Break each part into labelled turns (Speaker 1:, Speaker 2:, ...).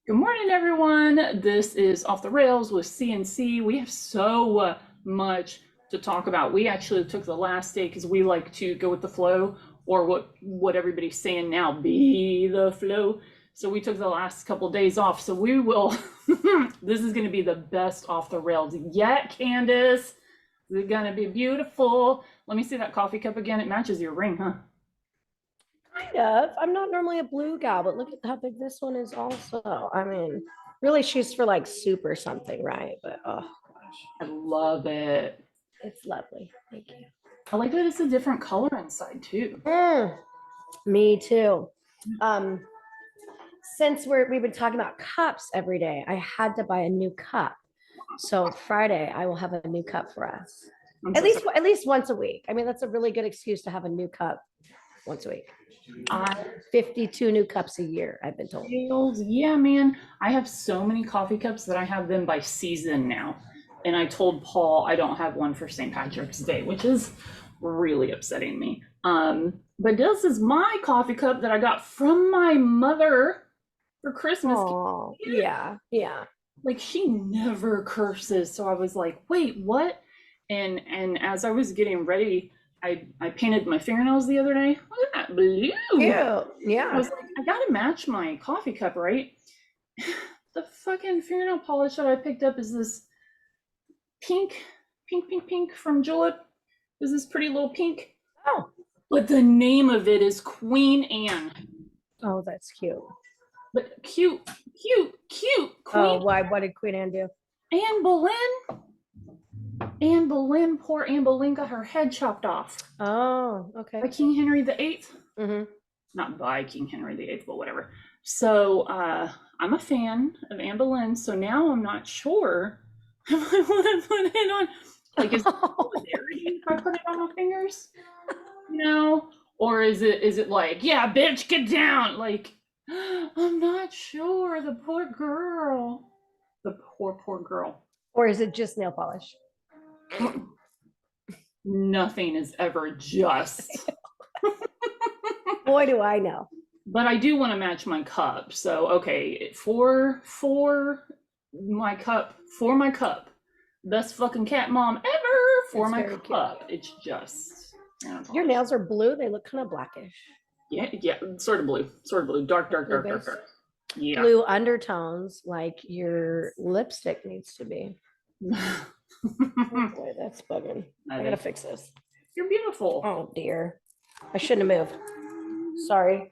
Speaker 1: Good morning, everyone. This is Off the Rails with CNC. We have so much to talk about. We actually took the last day because we like to go with the flow, or what everybody's saying now, be the flow. So we took the last couple days off. So we will. This is going to be the best Off the Rails yet, Candace. It's going to be beautiful. Let me see that coffee cup again. It matches your ring, huh?
Speaker 2: Kind of. I'm not normally a blue gal, but look at how big this one is also. I mean, really she's for like soup or something, right? But oh gosh,
Speaker 1: I love it.
Speaker 2: it's lovely. Thank you.
Speaker 1: I like that it's a different color inside too.
Speaker 2: Me too. Um, since we've been talking about cups every day, I had to buy a new cup. So Friday I will have a new cup for us.
Speaker 1: I'm
Speaker 2: At
Speaker 1: so
Speaker 2: least
Speaker 1: sorry.
Speaker 2: at least once a week. I mean, that's a really good excuse to have a new cup once a week.
Speaker 1: I
Speaker 2: 52 new cups a year, I've been told.
Speaker 1: Sales, yeah, man. I have so many coffee cups that I have them by season now. And I told Paul I don't have one for St. Patrick's Day, which is really upsetting me. But this is my coffee cup that I got from my mother for Christmas.
Speaker 2: Oh, yeah, yeah.
Speaker 1: Like she never curses. So I was like, wait, what? And as I was getting ready, I painted my fingernails the other day. Look at that blue.
Speaker 2: Cute.
Speaker 1: I
Speaker 2: Yeah.
Speaker 1: was like, I gotta match my coffee cup, right? The fucking fingernail polish that I picked up is this pink, pink from Julep. Is this pretty little pink?
Speaker 2: Oh,
Speaker 1: But the name of it is Queen Anne.
Speaker 2: oh, that's cute.
Speaker 1: But cute.
Speaker 2: Oh,
Speaker 1: Queen
Speaker 2: why? What did Queen Anne do?
Speaker 1: Anne Boleyn. Anne Boleyn, poor Anne Boleyn got her head chopped off
Speaker 2: Oh, okay.
Speaker 1: by King Henry VIII.
Speaker 2: Mm-hmm.
Speaker 1: Not by King Henry VIII, but whatever. So I'm a fan of Anne Boleyn. So now I'm not sure if I want to put it on. Like, is it solidarity if I put it on my fingers? You know, or is it like, yeah, bitch, get down? Like, I'm not sure. The poor girl. The poor girl.
Speaker 2: Or is it just nail polish?
Speaker 1: Nothing is ever just.
Speaker 2: Boy, do I know.
Speaker 1: But I do want to match my cup. So okay, for my cup, best fucking cat mom ever for
Speaker 2: It's
Speaker 1: my
Speaker 2: very cute.
Speaker 1: cup. It's just
Speaker 2: Your nails are blue. They look kind of blackish.
Speaker 1: yeah, sort of blue, dark. Yeah.
Speaker 2: Blue undertones, like your lipstick needs to be. Oh, boy, that's bugging. I gotta fix this.
Speaker 1: You're beautiful.
Speaker 2: Oh dear. I shouldn't have moved. Sorry.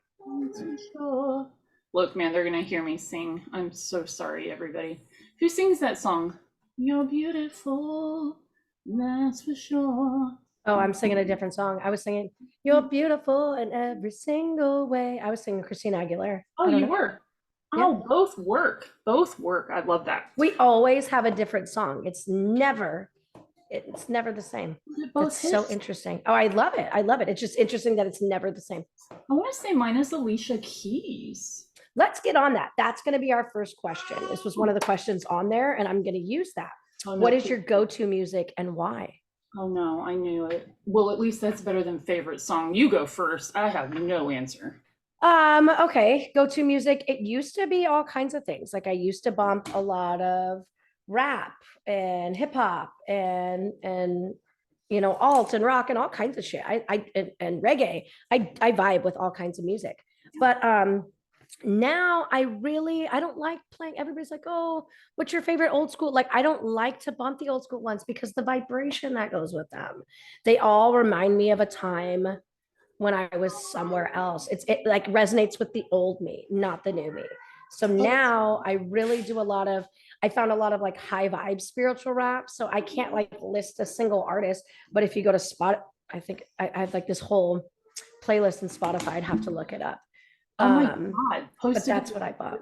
Speaker 1: Look, man, they're gonna hear me sing. I'm so sorry, everybody. Who sings that song? You're beautiful, that's for sure.
Speaker 2: Oh, I'm singing a different song. I was singing "You're Beautiful in Every Single Way." I was singing Christina Aguilera.
Speaker 1: Oh, you were.
Speaker 2: Yeah.
Speaker 1: Oh, both work. Both work. I love that.
Speaker 2: We always have a different song. It's never the same.
Speaker 1: Both
Speaker 2: That's so interesting. Oh, I love it. I love it. It's just interesting that it's never the same.
Speaker 1: I want to say mine is Alicia Keys.
Speaker 2: Let's get on that. That's going to be our first question. This was one of the questions on there, and I'm going to use that.
Speaker 1: Oh, no.
Speaker 2: What is your go-to music and why?
Speaker 1: Oh no, I knew it. Well, at least that's better than favorite song. You go first. I have no answer.
Speaker 2: Okay. Go-to music. It used to be all kinds of things. Like I used to bump a lot of rap and hip hop and alt and rock and all kinds of shit. And reggae. I vibe with all kinds of music. But now I don't like playing. Everybody's like, oh, what's your favorite old school? Like, I don't like to bump the old school ones because the vibration that goes with them. They all remind me of a time when I was somewhere else. It like resonates with the old me, not the new me. So now I really do I found a lot of like high vibe spiritual rap. So I can't like list a single artist, but if you go to I think I have like this whole playlist in Spotify. I'd have to look it up.
Speaker 1: Oh my God.
Speaker 2: But that's what I bought.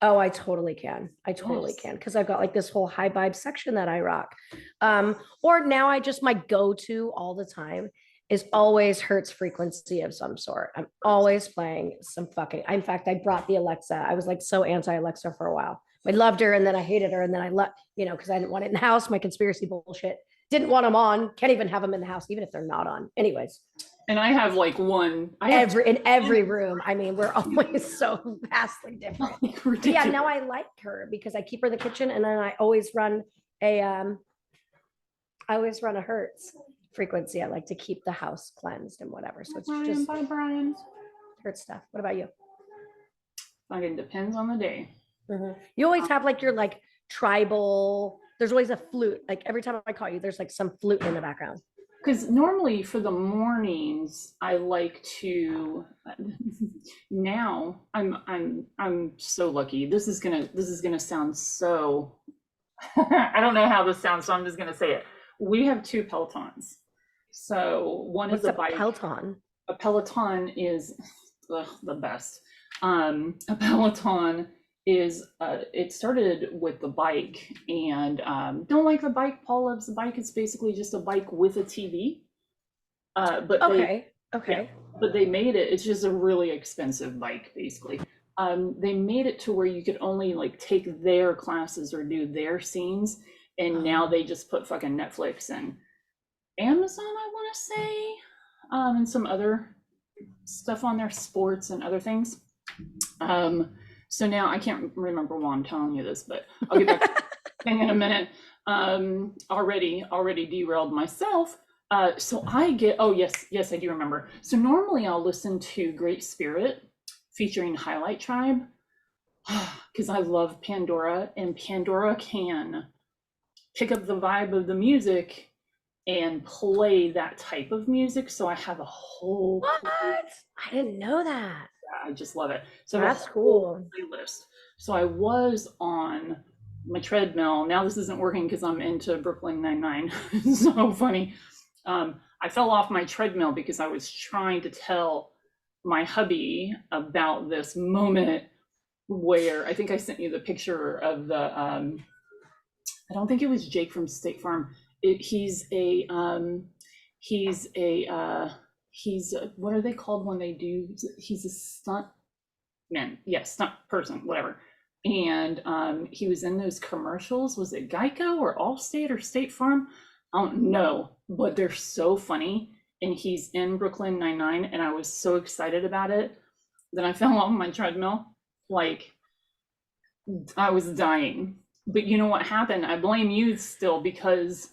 Speaker 2: Oh, I totally can. I totally can. Because I've got like this whole high vibe section that I rock. Or now my go-to all the time is always Hertz frequency of some sort. I'm always playing some fucking, in fact, I brought the Alexa. I was like so anti-Alexa for a while. I loved her and then I hated her. And then I because I didn't want it in the house, my conspiracy bullshit. Didn't want them on, can't even have them in the house, even if they're not on. Anyways,
Speaker 1: And I have like one. I have
Speaker 2: in every room. I mean, we're always so vastly different.
Speaker 1: like
Speaker 2: But yeah,
Speaker 1: ridiculous.
Speaker 2: now I like her because I keep her in the kitchen, and then I always run a Hertz frequency. I like to keep the house cleansed and whatever. So it's
Speaker 1: Brian,
Speaker 2: just
Speaker 1: bye, Brian.
Speaker 2: Hertz stuff. What about you?
Speaker 1: Fucking depends on the day.
Speaker 2: You always have like your like tribal. There's always a flute. Like every time I call you, there's like some flute in the background.
Speaker 1: Because normally for the mornings, I like to. Now I'm so lucky. This is gonna sound so. I don't know how this sounds, so I'm just gonna say it. We have two Pelotons. So one
Speaker 2: What's
Speaker 1: is a
Speaker 2: a
Speaker 1: bike.
Speaker 2: Peloton?
Speaker 1: A Peloton is the best. A Peloton is it started with the bike, and don't like the bike. Paul loves the bike. It's basically just a bike with a TV. But
Speaker 2: Okay.
Speaker 1: but they made it. It's just a really expensive bike, basically. They made it to where you could only like take their classes or do their scenes, and now they just put fucking Netflix and Amazon, I want to say, and some other stuff on their sports and other things. So now I can't remember why I'm telling you this, but I'll get back to thing in a minute. Already derailed myself. So I get, oh yes, I do remember. So normally I'll listen to Great Spirit featuring Highlight Tribe because I love Pandora, and Pandora can pick up the vibe of the music and play that type of music. So I have a whole
Speaker 2: What? I didn't know that.
Speaker 1: I just love it. So
Speaker 2: that's cool.
Speaker 1: Playlist. So I was on my treadmill. Now this isn't working because I'm into Brooklyn Nine-Nine. So funny. I fell off my treadmill because I was trying to tell my hubby about this moment where I think I sent you the picture of the. I don't think it was Jake from State Farm. He's what are they called when they do? He's a stunt man, stunt person, whatever. And he was in those commercials. Was it Geico or Allstate or State Farm? I don't know, but they're so funny. And he's in Brooklyn Nine-Nine, and I was so excited about it. Then I fell off my treadmill, like I was dying. But you know what happened? I blame you still, because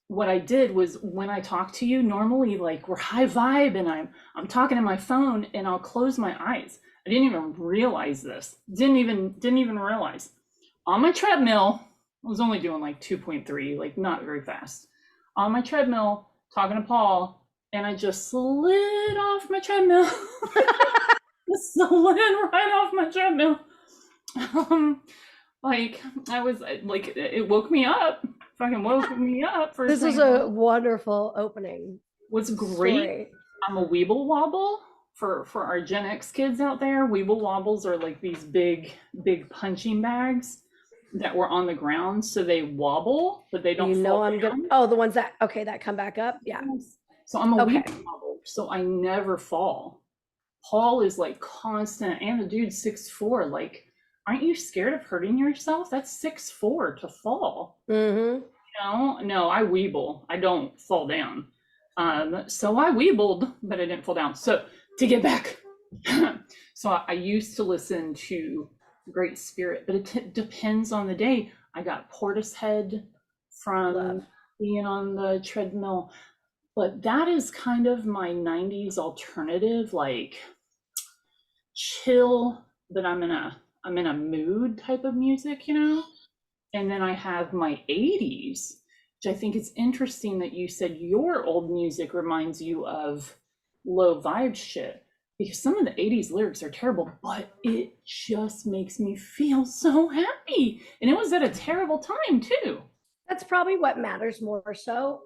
Speaker 1: what I did was when I talk to you, normally like we're high vibe and I'm talking to my phone and I'll close my eyes. I didn't even realize this. Didn't even realize. On my treadmill, I was only doing like 2.3, like not very fast. On my treadmill, talking to Paul, and I just slid off my treadmill. Slid right off my treadmill. Like I was like, it woke me up. Fucking woke me up. For
Speaker 2: this is a wonderful opening.
Speaker 1: What's great? Story. I'm a Weeble Wobble. For our Gen X kids out there, Weeble Wobbles are like these big punching bags that were on the ground, so they wobble, but they don't.
Speaker 2: You know, I'm gonna. Oh, the ones that come back up. Yeah.
Speaker 1: So I'm a Weeble Wobble, so I never fall. Paul is like constant, and the dude's 6'4". Like, aren't you scared of hurting yourself? That's 6'4" to fall.
Speaker 2: Mm-hmm.
Speaker 1: No, I weeble. I don't fall down. So I weebled, but I didn't fall down. So to get back, so I used to listen to Great Spirit, but it depends on the day. I got Portishead from being on the treadmill, but that is kind of my 90s alternative, like chill, but I'm in a mood type of music, you know? And then I have my 80s, which I think it's interesting that you said your old music reminds you of low vibe shit, because some of the 80s lyrics are terrible, but it just makes me feel so happy. And it was at a terrible time too.
Speaker 2: That's probably what matters more so.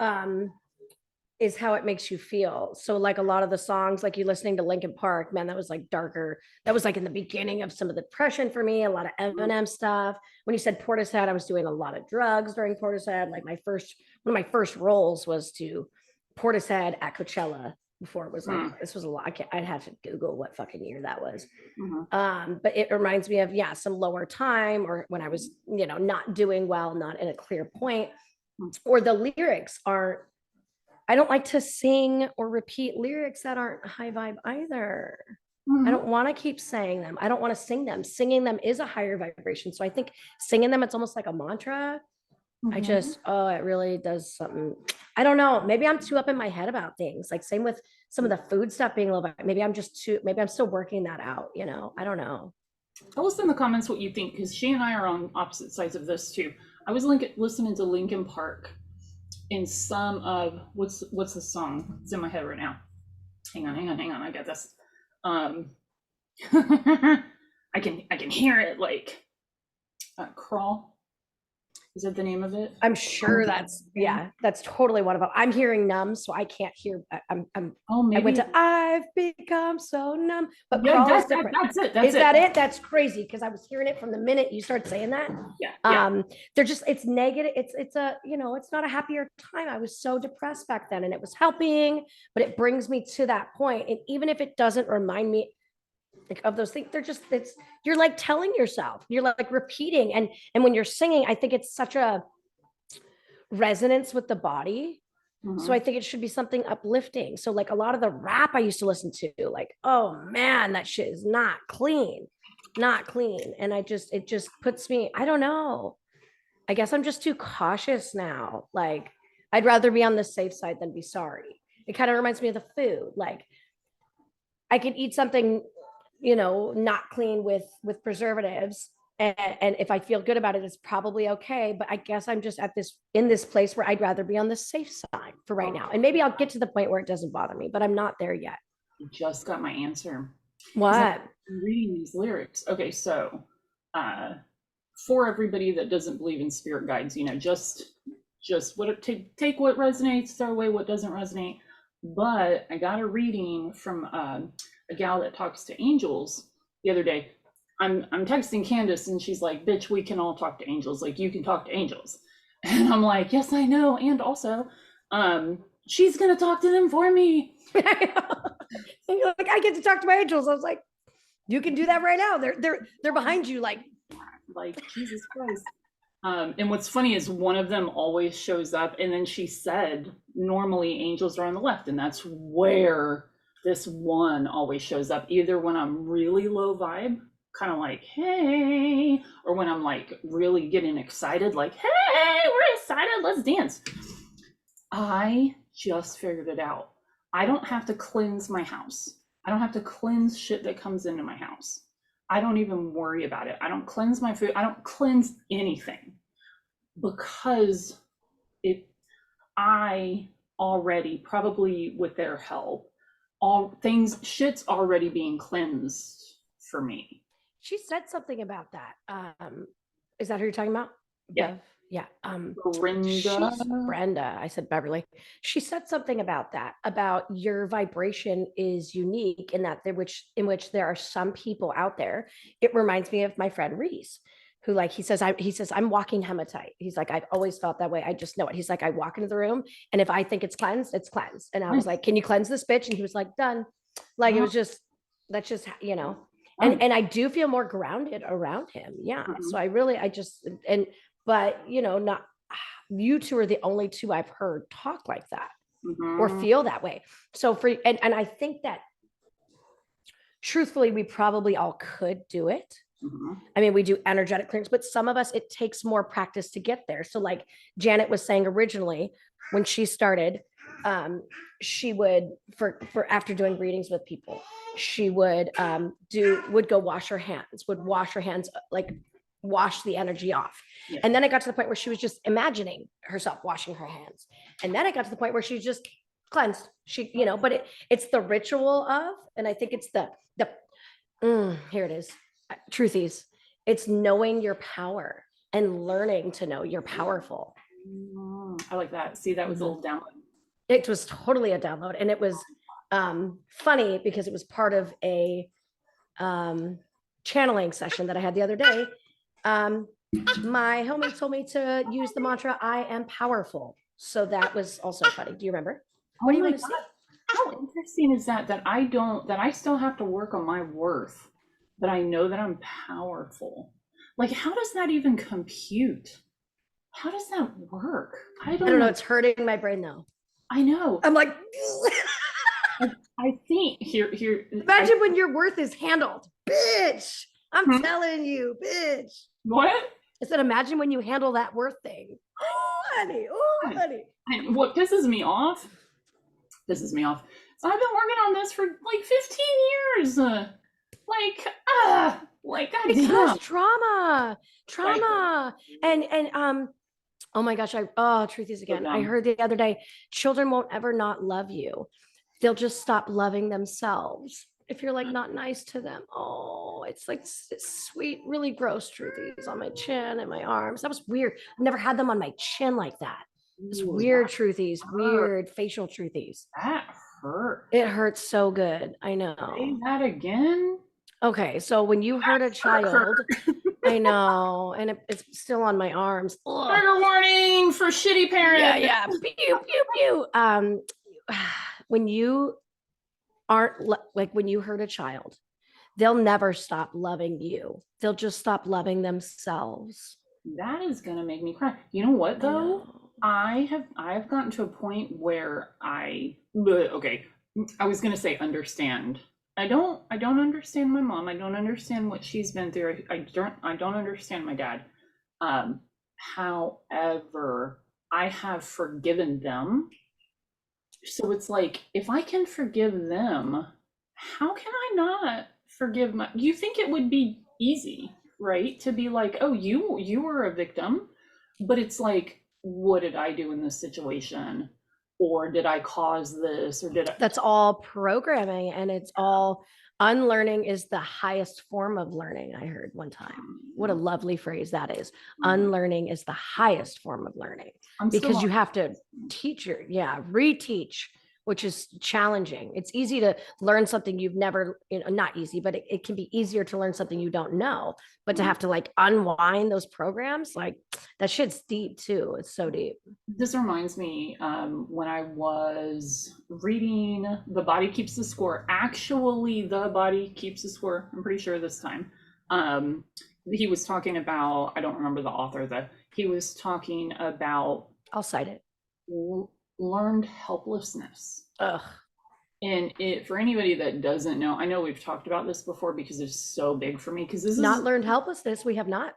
Speaker 2: Is how it makes you feel. So like a lot of the songs, like you listening to Linkin Park, man, that was like darker. That was like in the beginning of some of the depression for me, a lot of Eminem stuff. When you said Portishead, I was doing a lot of drugs during Portishead. Like one of my first roles was to Portishead at Coachella before it was like, this was a lot. I'd have to Google what fucking year that was. But it reminds me of, some lower time, or when I was, not doing well, not in a clear point, or the lyrics aren't, I don't like to sing or repeat lyrics that aren't high vibe either. I don't want to keep saying them. I don't want to sing them. Singing them is a higher vibration. So I think singing them, it's almost like a mantra. I just, oh, it really does something. I don't know. Maybe I'm too up in my head about things. Like same with some of the food stuff being a little bit, maybe I'm just too, maybe I'm still working that out, you know? I don't know.
Speaker 1: Tell us in the comments what you think, because she and I are on opposite sides of this too. I was listening to Linkin Park in some of what's the song? It's in my head right now. Hang on. I got this. I can hear it like crawl. Is that the name of it?
Speaker 2: I'm sure that's, yeah, that's totally one of them. I'm hearing numb, so I can't hear.
Speaker 1: Oh, maybe
Speaker 2: I went to I've become so numb, but
Speaker 1: yeah,
Speaker 2: crawl is different.
Speaker 1: that's it.
Speaker 2: Is that it? That's crazy because I was hearing it from the minute you started saying that.
Speaker 1: Yeah.
Speaker 2: They're just, it's negative. It's a, you know, it's not a happier time. I was so depressed back then and it was helping, but it brings me to that point. And even if it doesn't remind me like of those things, they're just, it's, you're like telling yourself, you're like repeating. And when you're singing, I think it's such a resonance with the body. So I think it should be something uplifting. So like a lot of the rap I used to listen to, like, oh man, that shit is not clean. And it just puts me, I don't know. I guess I'm just too cautious now. Like I'd rather be on the safe side than be sorry. It kind of reminds me of the food. Like I could eat something, you know, not clean with preservatives. And if I feel good about it, it's probably okay. But I guess I'm just in this place where I'd rather be on the safe side for right now. And maybe I'll get to the point where it doesn't bother me, but I'm not there yet.
Speaker 1: You just got my answer.
Speaker 2: What?
Speaker 1: I'm reading these lyrics. Okay, so for everybody that doesn't believe in spirit guides, you know, just take what resonates, throw away what doesn't resonate. But I got a reading from a gal that talks to angels the other day. I'm texting Candace and she's like, bitch, we can all talk to angels. Like you can talk to angels. And I'm like, yes, I know. And also, she's gonna talk to them for me.
Speaker 2: And you're like, I get to talk to my angels. I was like, you can do that right now. They're behind you, like
Speaker 1: Jesus Christ. And what's funny is one of them always shows up, and then she said normally angels are on the left, and that's where this one always shows up, either when I'm really low vibe, kind of like, hey, or when I'm like really getting excited, like, hey, we're excited, let's dance. I just figured it out. I don't have to cleanse my house. I don't have to cleanse shit that comes into my house. I don't even worry about it. I don't cleanse my food. I don't cleanse anything because I already, probably with their help, shit's already being cleansed for me.
Speaker 2: She said something about that. Is that who you're talking about?
Speaker 1: Yeah.
Speaker 2: Bev? Yeah.
Speaker 1: Brenda.
Speaker 2: I said Beverly. She said something about that, about your vibration is unique in that in which there are some people out there. It reminds me of my friend Reese, who like he says I'm walking hematite. He's like, I've always felt that way. I just know it. He's like, I walk into the room and if I think it's cleansed, it's cleansed. And I was like, can you cleanse this bitch? And he was like, done. Like it was just, that's just, you know. And I do feel more grounded around him. Yeah. So but you know, not you two are the only two I've heard talk like that or feel that way. So and I think that truthfully, we probably all could do it. I mean, we do energetic clearings, but some of us, it takes more practice to get there. So like Janet was saying originally, when she started, she would, for after doing readings with people, she would go wash her hands, like wash the energy off. Yeah. And then it got to the point where she was just imagining herself washing her hands. And then it got to the point where she just cleansed. She, you know, but it's the ritual of, and I think it's here it is. Truthies. It's knowing your power and learning to know you're powerful.
Speaker 1: I like that. See, that was a little download.
Speaker 2: It was totally a download. And it was funny because it was part of a channeling session that I had the other day. My homie told me to use the mantra, I am powerful. So that was also funny. Do you remember? What do you want to see?
Speaker 1: How interesting is that I still have to work on my worth, but I know that I'm powerful. Like, how does that even compute? How does that work?
Speaker 2: I don't know. It's hurting my brain though.
Speaker 1: I know.
Speaker 2: I'm like,
Speaker 1: I think here.
Speaker 2: imagine when your worth is handled, bitch. I'm
Speaker 1: Hmm?
Speaker 2: telling you, bitch.
Speaker 1: What?
Speaker 2: I said, imagine when you handle that worth thing. Oh, honey. Oh, honey.
Speaker 1: And what pisses me off. So I've been working on this for like 15 years. Like
Speaker 2: Because
Speaker 1: goddamn.
Speaker 2: trauma,
Speaker 1: Like
Speaker 2: trauma. And oh my gosh, truth is
Speaker 1: so
Speaker 2: again, I
Speaker 1: dumb.
Speaker 2: heard the other day, children won't ever not love you. They'll just stop loving themselves if you're like not nice to them. Oh, it's like sweet, really gross truthies on my chin and my arms. That was weird. I've never had them on my chin like that. It's
Speaker 1: Ooh,
Speaker 2: weird truthies,
Speaker 1: hurt.
Speaker 2: weird facial truthies.
Speaker 1: That hurt.
Speaker 2: It hurts so good. I
Speaker 1: Say
Speaker 2: know.
Speaker 1: that again.
Speaker 2: Okay, so when you hurt a child,
Speaker 1: Hurt.
Speaker 2: I know, and it's still on my arms. Ugh.
Speaker 1: Trigger warning for shitty
Speaker 2: Yeah,
Speaker 1: parents.
Speaker 2: yeah. Pew, pew, pew. When you aren't like when you hurt a child, they'll never stop loving you. They'll just stop loving themselves.
Speaker 1: That is gonna make me cry. You know what
Speaker 2: I
Speaker 1: though?
Speaker 2: know.
Speaker 1: I've gotten to a point where okay, I was gonna say understand. I don't understand my mom. I don't understand what she's been through. I don't understand my dad. Um, However, I have forgiven them. So it's like if I can forgive them, how can I not forgive my you think it would be easy, right? To be like, oh, you were a victim, but it's like, what did I do in this situation? Or did I cause this? Or did I
Speaker 2: That's all programming, and it's all unlearning is the highest form of learning. I heard one time. What a lovely phrase that is. Unlearning is the highest form of learning
Speaker 1: I'm still
Speaker 2: because
Speaker 1: on
Speaker 2: you have to reteach, which is challenging. It's easy to learn something you've never, not easy, but it can be easier to learn something you don't know. But to have to like unwind those programs, like that shit's deep too. It's so deep.
Speaker 1: This reminds me when I was reading The Body Keeps the Score. Actually, The Body Keeps the Score. I'm pretty sure this time. Um, he was talking about, I don't remember the author though. He was talking about
Speaker 2: I'll cite it.
Speaker 1: learned helplessness.
Speaker 2: Ugh.
Speaker 1: And it for anybody that doesn't know, I know we've talked about this before because it's so big for me. Because this
Speaker 2: Not
Speaker 1: is
Speaker 2: learned helplessness. We have not.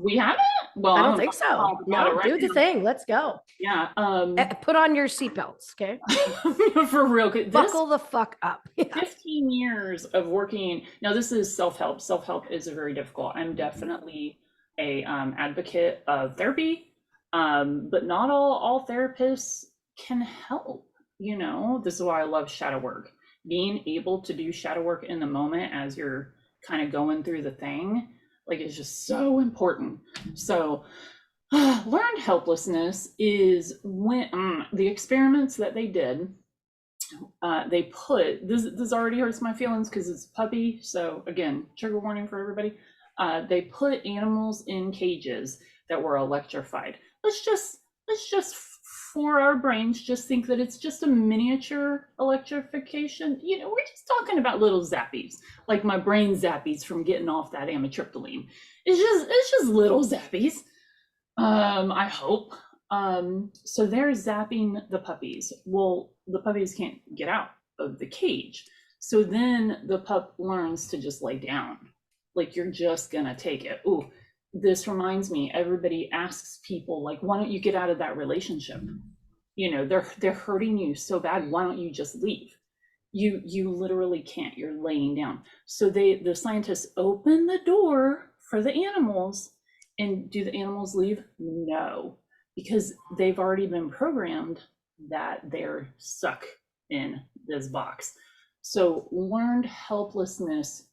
Speaker 1: we haven't. Well,
Speaker 2: I
Speaker 1: I'm
Speaker 2: don't
Speaker 1: about
Speaker 2: think
Speaker 1: to
Speaker 2: so.
Speaker 1: talk about it
Speaker 2: No,
Speaker 1: right
Speaker 2: do the
Speaker 1: now.
Speaker 2: thing. Let's go.
Speaker 1: Yeah.
Speaker 2: Put on your seatbelts, okay?
Speaker 1: For real. This
Speaker 2: Buckle the fuck up. Yeah.
Speaker 1: 15 years of working. Now, this is self-help. Self-help is very difficult. I'm definitely a advocate of therapy, but not all therapists can help. You know, this is why I love shadow work. Being able to do shadow work in the moment as you're kind of going through the thing, like, is just so important. So, learned helplessness is when the experiments that they did they put this already hurts my feelings because it's a puppy, so again, trigger warning for everybody. They put animals in cages that were electrified. Let's just for our brains just think that it's just a miniature electrification. You know, we're just talking about little zappies, like my brain zappies from getting off that amitriptyline. It's just little zappies. I hope. So they're zapping the puppies. Well, the puppies can't get out of the cage. So then the pup learns to just lay down. Like, you're just gonna take it. Ooh, this reminds me, everybody asks people, like, why don't you get out of that relationship? You know, they're hurting you so bad, why don't you just leave? You literally can't, you're laying down. So the scientists open the door for the animals, and do the animals leave? No, because they've already been programmed that they're stuck in this box. So learned helplessness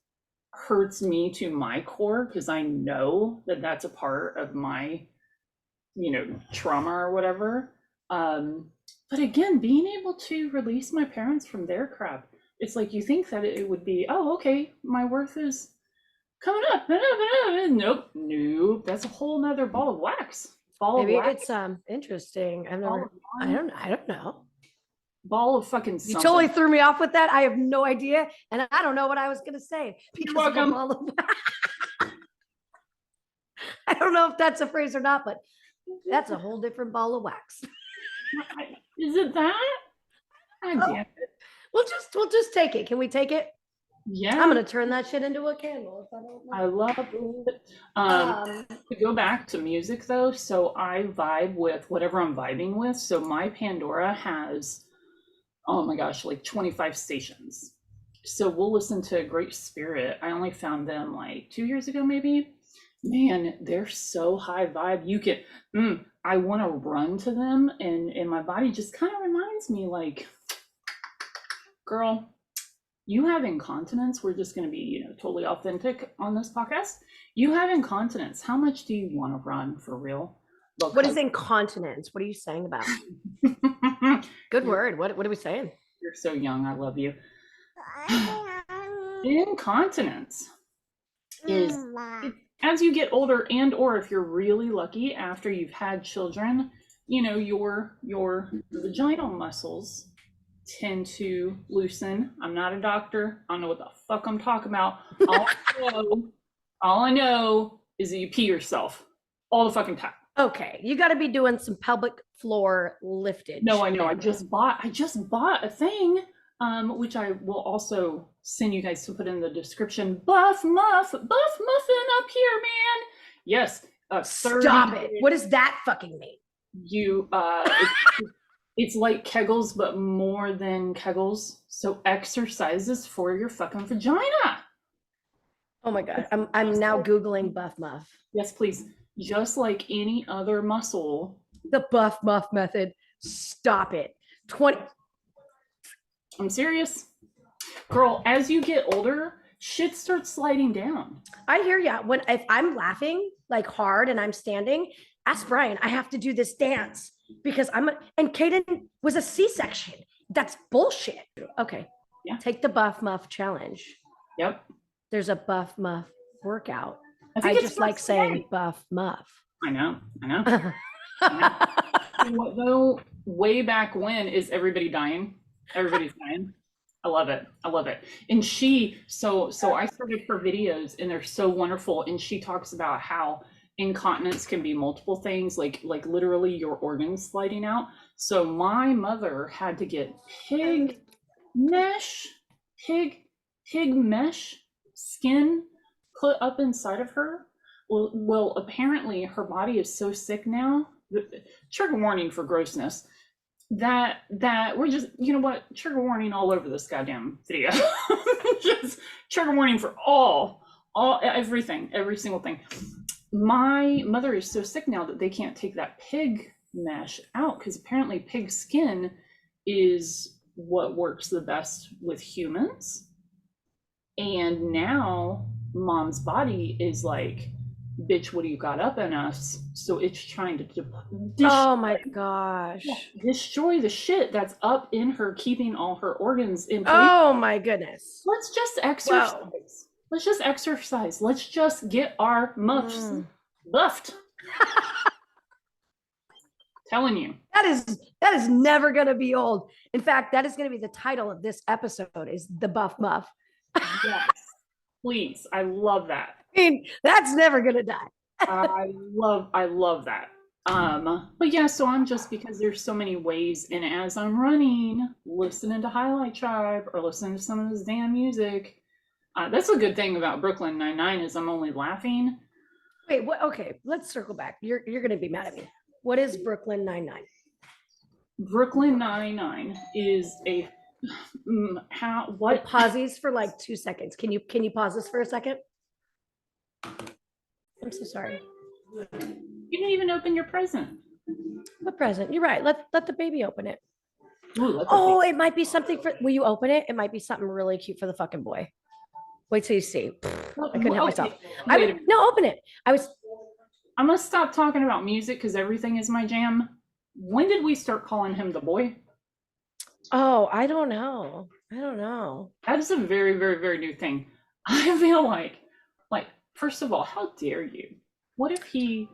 Speaker 1: hurts me to my core because I know that that's a part of my, trauma or whatever. But again, being able to release my parents from their crap, it's like you think that it would be, oh, okay, my worth is coming up. Nope. That's a whole nother ball of wax.
Speaker 2: Maybe it's interesting.
Speaker 1: Ball
Speaker 2: I
Speaker 1: of
Speaker 2: don't know.
Speaker 1: ball of fucking
Speaker 2: You
Speaker 1: something.
Speaker 2: totally threw me off with that. I have no idea. And I don't know what I was gonna say because of a
Speaker 1: welcome.
Speaker 2: ball of I don't know if that's a phrase or not, but that's a whole different ball of wax.
Speaker 1: Is it that? God
Speaker 2: Oh,
Speaker 1: damn it.
Speaker 2: we'll just take it. Can we take it?
Speaker 1: Yeah,
Speaker 2: I'm gonna turn that shit into a candle if I don't
Speaker 1: I love it.
Speaker 2: Um,
Speaker 1: To go back to music though, so I vibe with whatever I'm vibing with. So my Pandora has, oh my gosh, like 25 stations. So we'll listen to Great Spirit. I only found them like 2 years ago, maybe. Man, they're so high vibe. You can, I want to run to them, and my body just kind of reminds me, like, girl, you have incontinence. We're just going to be, totally authentic on this podcast. You have incontinence. How much do you want to run for real?
Speaker 2: what is incontinence? What are you saying about? Good word. What are we saying?
Speaker 1: You're so young. I love you. Incontinence is as you get older, and or if you're really lucky after you've had children, your vaginal muscles tend to loosen. I'm not a doctor. I don't know what the fuck I'm talking about. All I know is that you pee yourself all the fucking time.
Speaker 2: Okay, you got to be doing some pelvic floor lifted.
Speaker 1: No, I know. I just bought a thing, which I will also send you guys to put in the description. Buff muffin up here, man. Yes.
Speaker 2: Stop it. What does that fucking mean?
Speaker 1: It's like Kegels, but more than Kegels. So exercises for your fucking vagina.
Speaker 2: Oh my God. I'm now Googling Buff Muff.
Speaker 1: Yes, please. Just like any other muscle.
Speaker 2: The Buff Muff method. Stop it.
Speaker 1: I'm serious. Girl, as you get older, shit starts sliding down.
Speaker 2: I hear ya. If I'm laughing like hard and I'm standing, ask Brian, I have to do this dance because and Kaden was a C-section. That's bullshit. Okay.
Speaker 1: Yeah.
Speaker 2: Take the Buff Muff challenge.
Speaker 1: Yep.
Speaker 2: There's a Buff Muff workout.
Speaker 1: I
Speaker 2: just like saying Buff Muff.
Speaker 1: I know. Though, way back when is everybody dying? Everybody's dying. I love it. And so I started her videos, and they're so wonderful. And she talks about how incontinence can be multiple things, like literally your organs sliding out. So my mother had to get pig mesh skin put up inside of her. Well, apparently her body is so sick now. Trigger warning for grossness. That we're just, you know what? Trigger warning all over this goddamn video. Just trigger warning for everything, every single thing. My mother is so sick now that they can't take that pig mesh out because apparently pig skin is what works the best with humans. And now mom's body is like, bitch, what do you got up in us? So it's trying to
Speaker 2: oh my gosh,
Speaker 1: destroy the shit that's up in her, keeping all her organs in place.
Speaker 2: Oh my goodness.
Speaker 1: Let's just exercise. Wow. Let's just exercise. Let's just get our muffs buffed. Telling you.
Speaker 2: That is never going to be old. In fact, that is going to be the title of this episode, is the Buff Muff.
Speaker 1: Yes. Please. I love that.
Speaker 2: I mean, that's never going to die.
Speaker 1: I love that. But yeah, so I'm just, because there's so many ways, and as I'm running, listening to Highlight Tribe or listening to some of this damn music, that's a good thing about Brooklyn Nine-Nine is I'm only laughing.
Speaker 2: Wait, what? Okay, let's circle back. You're going to be mad at me. What is Brooklyn Nine-Nine?
Speaker 1: Brooklyn Nine-Nine is a what?
Speaker 2: It pauses for like 2 seconds. Can you pause this for a second? I'm so sorry.
Speaker 1: You didn't even open your present.
Speaker 2: What present? You're right. Let the baby open it.
Speaker 1: Ooh,
Speaker 2: it might be something for. Will you open it? It might be something really cute for the fucking boy. Wait till you see. I couldn't help myself. No, open it.
Speaker 1: I'm gonna stop talking about music because everything is my jam. When did we start calling him the boy?
Speaker 2: Oh, I don't know.
Speaker 1: That is a very, very, very new thing. I feel like, first of all, how dare you? What if he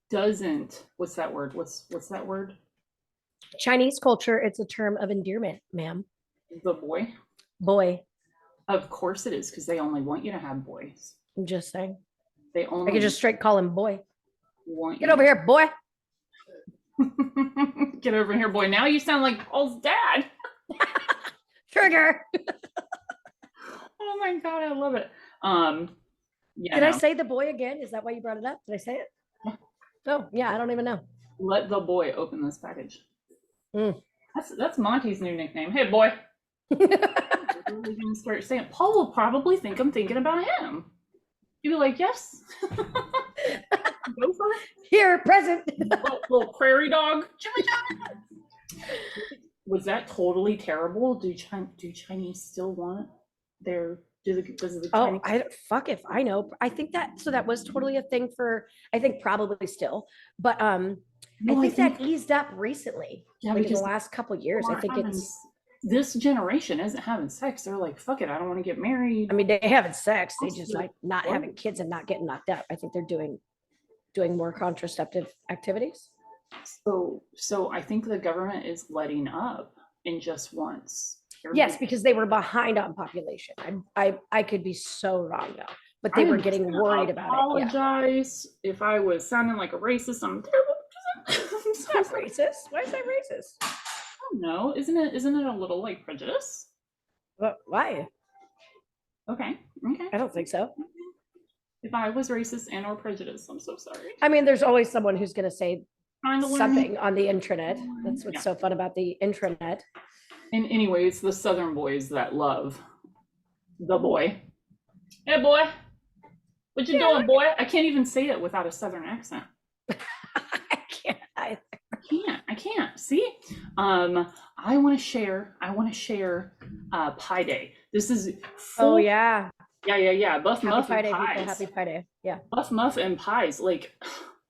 Speaker 1: doesn't? What's that word? What's that word?
Speaker 2: Chinese culture, it's a term of endearment, ma'am.
Speaker 1: The boy?
Speaker 2: Boy.
Speaker 1: Of course it is, because they only want you to have boys.
Speaker 2: I'm just saying.
Speaker 1: I
Speaker 2: could just straight call him boy.
Speaker 1: Get
Speaker 2: over here, boy.
Speaker 1: Get over here, boy. Now you sound like Paul's dad.
Speaker 2: Trigger.
Speaker 1: Oh my God, I love it. Yeah,
Speaker 2: Did I
Speaker 1: no.
Speaker 2: say the boy again? Is that why you brought it up? Did I say it? Oh, yeah, I don't even know.
Speaker 1: Let the boy open this package.
Speaker 2: Mm.
Speaker 1: That's Monty's new nickname. Hey, boy. We're really gonna start saying. Paul will probably think I'm thinking about him. You'd be like, yes. Gopher.
Speaker 2: Here, present.
Speaker 1: Little prairie dog. Was that totally terrible? Do Chinese still want their? Does the
Speaker 2: Oh,
Speaker 1: Chinese?
Speaker 2: fuck if I know. I think that was totally a thing for, I think probably still, but I think that eased up recently.
Speaker 1: Yeah,
Speaker 2: like in the
Speaker 1: because
Speaker 2: last couple of years. I think it's
Speaker 1: this generation isn't having sex. They're like, fuck it, I don't want to get married.
Speaker 2: I mean, they having sex. They just like not having kids and not getting knocked up. I think they're doing more contraceptive activities.
Speaker 1: So I think the government is letting up and just wants.
Speaker 2: Yes, because they were behind on population. I could be so wrong though, but they were getting worried about it. Yeah.
Speaker 1: Apologize if I was sounding like a racist. I'm terrible.
Speaker 2: It's not racist. Why is that racist?
Speaker 1: I don't know. Isn't it a little like prejudice?
Speaker 2: But why?
Speaker 1: Okay.
Speaker 2: I don't think so.
Speaker 1: If I was racist and or prejudiced, I'm so sorry.
Speaker 2: I mean, there's always someone who's going to say something on the intranet. That's what's so fun about the intranet.
Speaker 1: And anyway, it's the Southern boys that love the boy. Hey, boy. What you doing, boy? I can't even say it without a Southern accent.
Speaker 2: I can't either.
Speaker 1: I can't. See? I want to share Pi Day. This is
Speaker 2: full, yeah.
Speaker 1: Buff Muff
Speaker 2: Pi Day,
Speaker 1: and pies.
Speaker 2: people, happy Pi Day. Yeah.
Speaker 1: Buff Muff and pies. Like,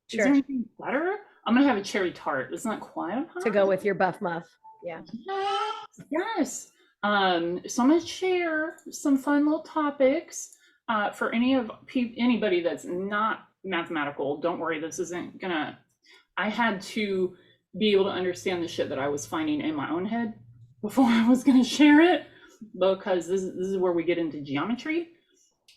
Speaker 2: sure.
Speaker 1: Is there anything better? I'm gonna have a cherry tart. It's not quite a pie.
Speaker 2: To go with your Buff Muff. Yeah.
Speaker 1: Yes. So I'm gonna share some fun little topics for anybody that's not mathematical. Don't worry, this isn't gonna. I had to be able to understand the shit that I was finding in my own head before I was gonna share it, because this is where we get into geometry.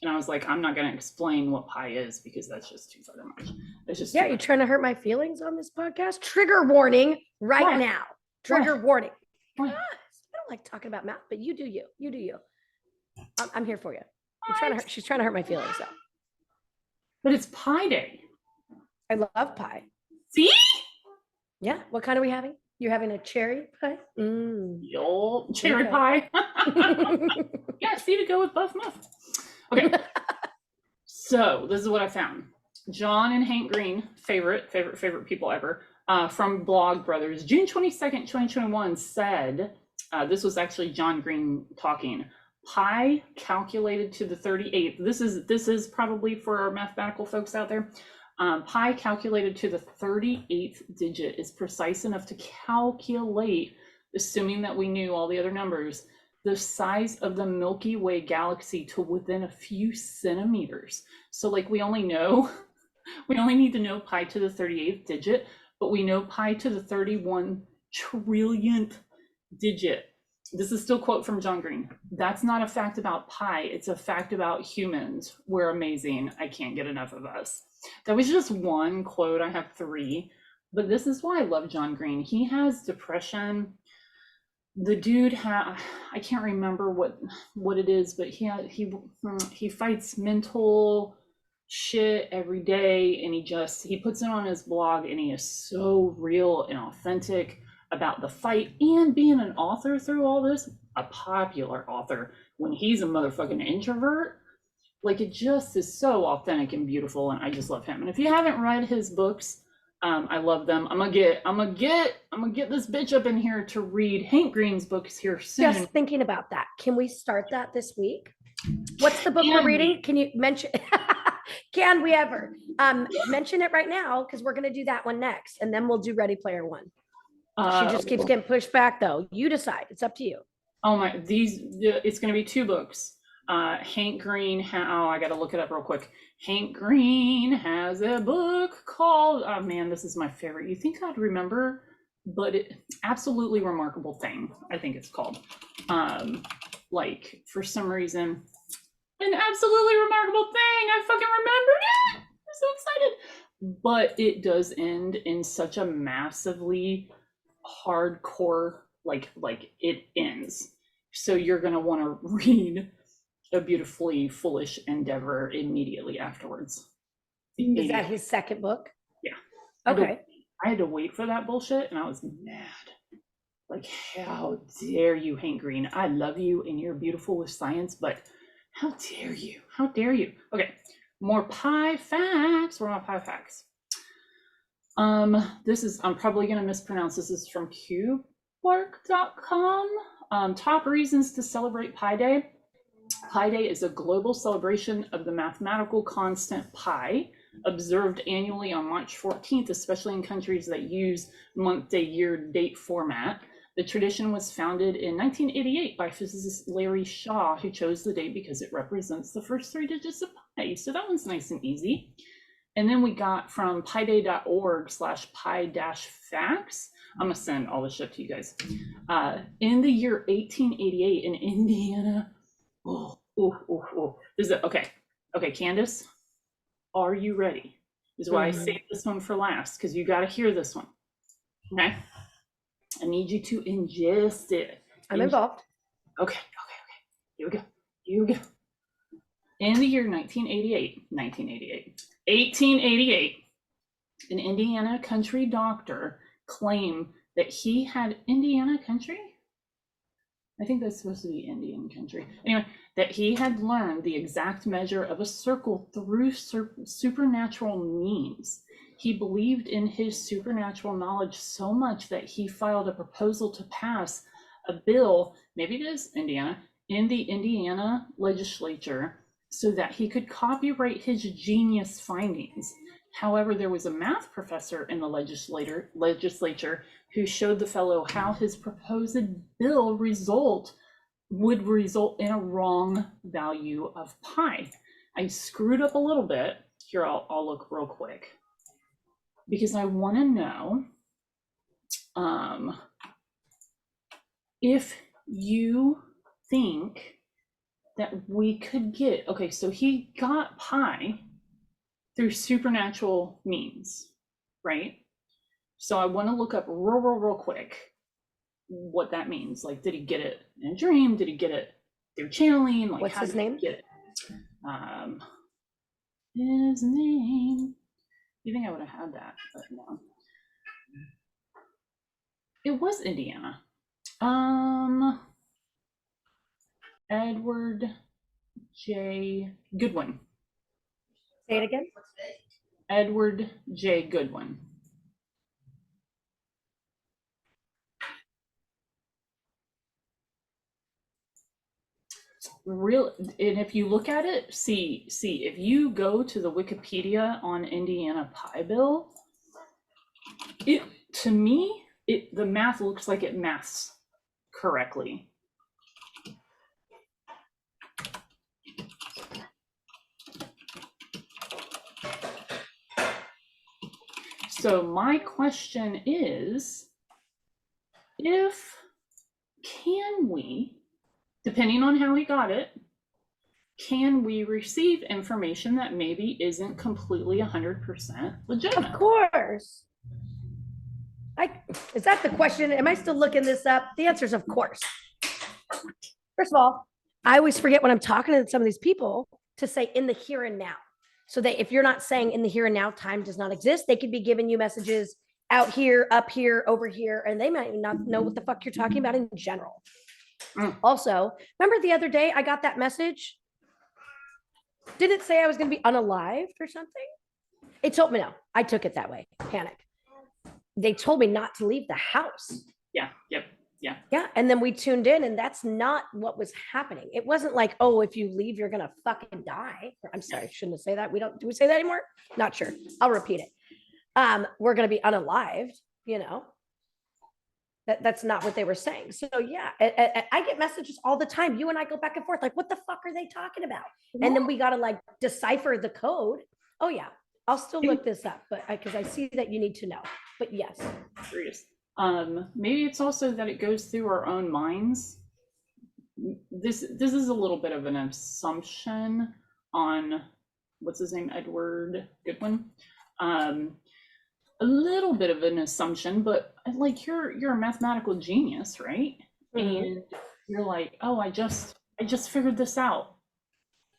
Speaker 1: And I was like, I'm not going to explain what pi is because that's just too fucking much. It's just
Speaker 2: you're trying to hurt my feelings on this podcast. Trigger warning right now. Trigger warning. I don't like talking about math, but you do you. You do you. I'm here for you. She's trying to hurt my feelings though.
Speaker 1: But it's Pi Day.
Speaker 2: I love pie.
Speaker 1: See?
Speaker 2: Yeah. What kind are we having? You're having a cherry pie?
Speaker 1: Yo, cherry pie. Yeah, see, to go with Buff Muff. Okay. So this is what I found. John and Hank Green, favorite people ever, from Blog Brothers, June 22nd, 2021 said, this was actually John Green talking, pi calculated to the 38th. This is probably for our mathematical folks out there. Pi calculated to the 38th digit is precise enough to calculate, assuming that we knew all the other numbers, the size of the Milky Way galaxy to within a few centimeters. So like we only need to know pi to the 38th digit, but we know pi to the 31 trillionth digit. This is still a quote from John Green. That's not a fact about pi. It's a fact about humans. We're amazing. I can't get enough of us. That was just one quote. I have three, but this is why I love John Green. He has depression. The dude I can't remember what it is, but he fights mental shit every day, and he puts it on his blog, and he is so real and authentic about the fight and being an author through all this, a popular author when he's a motherfucking introvert. Like, it just is so authentic and beautiful, and I just love him. And if you haven't read his books, I love them. I'm gonna get this bitch up in here to read Hank Green's books here soon.
Speaker 2: Just thinking about that. Can we start that this week? What's the book we're reading? Can you mention? Can we ever mention it right now? Because we're gonna do that one next, and then we'll do Ready Player One. She just keeps getting pushed back, though. You decide. It's up to you.
Speaker 1: Oh my! It's gonna be two books. Hank Green. I gotta look it up real quick. Hank Green has a book called, oh man, this is my favorite. You think I'd remember, but absolutely remarkable thing, I think it's called. Like, for some reason, an absolutely remarkable thing. I fucking remembered it. I'm so excited. but it does end in such a massively hardcore, like it ends. So you're gonna want to read A Beautifully Foolish Endeavor immediately afterwards.
Speaker 2: Is that his second book?
Speaker 1: Yeah.
Speaker 2: Okay.
Speaker 1: I had to wait for that bullshit, and I was mad. Like, how dare you, Hank Green? I love you, and you're beautiful with science, but how dare you? How dare you? Okay, more pie facts. Where are my pie facts? This is, I'm probably gonna mispronounce this. This is from cubework.com. Top reasons to celebrate Pi Day. Pi Day is a global celebration of the mathematical constant pi, observed annually on March 14th, especially in countries that use month, day, year, date format. The tradition was founded in 1988 by physicist Larry Shaw, who chose the date because it represents the first 3 digits of pi. So that one's nice and easy. And then we got from piday.org/pi-facts. I'm gonna send all this shit to you guys. In the year 1888 in Indiana, Is it okay? Okay, Candace, are you ready? This is why I saved this one for last, because you got to hear this one. Okay, I need you to ingest it.
Speaker 2: I'm involved.
Speaker 1: Okay. Here we go. In the year 1888, an Indiana country doctor claimed that he had Indiana country. I think that's supposed to be Indian country. Anyway, that he had learned the exact measure of a circle through supernatural means. He believed in his supernatural knowledge so much that he filed a proposal to pass a bill, maybe it is Indiana, in the Indiana legislature so that he could copyright his genius findings. However, there was a math professor in the legislature who showed the fellow how his proposed bill would result in a wrong value of pi. I screwed up a little bit. Here, I'll look real quick because I want to know if you think that we could get, okay, so he got pi through supernatural means, right? So I want to look up real quick what that means. Like, did he get it in a dream? Did he get it through channeling? Like,
Speaker 2: what's his name?
Speaker 1: Get it? His name. You think I would have had that, but no. It was Indiana. Edward J. Goodwin.
Speaker 2: Say it again.
Speaker 1: Edward J. Goodwin. Real, and if you look at it, see if you go to the Wikipedia on Indiana Pi Bill, it, to me, the math looks like it maths correctly. So my question is, can we, depending on how he got it, can we receive information that maybe isn't completely 100% legitimate?
Speaker 2: Of course. Is that the question? Am I still looking this up? The answer is of course. First of all, I always forget when I'm talking to some of these people to say in the here and now. So that if you're not saying in the here and now, time does not exist, they could be giving you messages out here, up here, over here, and they might not know what the fuck you're talking about in general. Also, remember the other day I got that message? Did it say I was going to be unalived or something? It told me no. I took it that way. Panic. They told me not to leave the house.
Speaker 1: Yeah. Yep. Yeah.
Speaker 2: Yeah. And then we tuned in, and that's not what was happening. It wasn't like, oh, if you leave, you're going to fucking die. I'm sorry. Shouldn't have say that. Do we say that anymore? Not sure. I'll repeat it. We're going to be unalived, you know. That's not what they were saying. So yeah, I get messages all the time. You and I go back and forth, like, what the fuck are they talking about? And then we got to like decipher the code. Oh yeah, I'll still look this up, but because I see that you need to know. But yes,
Speaker 1: curious. Maybe it's also that it goes through our own minds. This is a little bit of an assumption on what's his name, Edward Goodwin. A little bit of an assumption, but like you're a mathematical genius, right?
Speaker 2: Mhm.
Speaker 1: And you're like, oh, I just figured this out.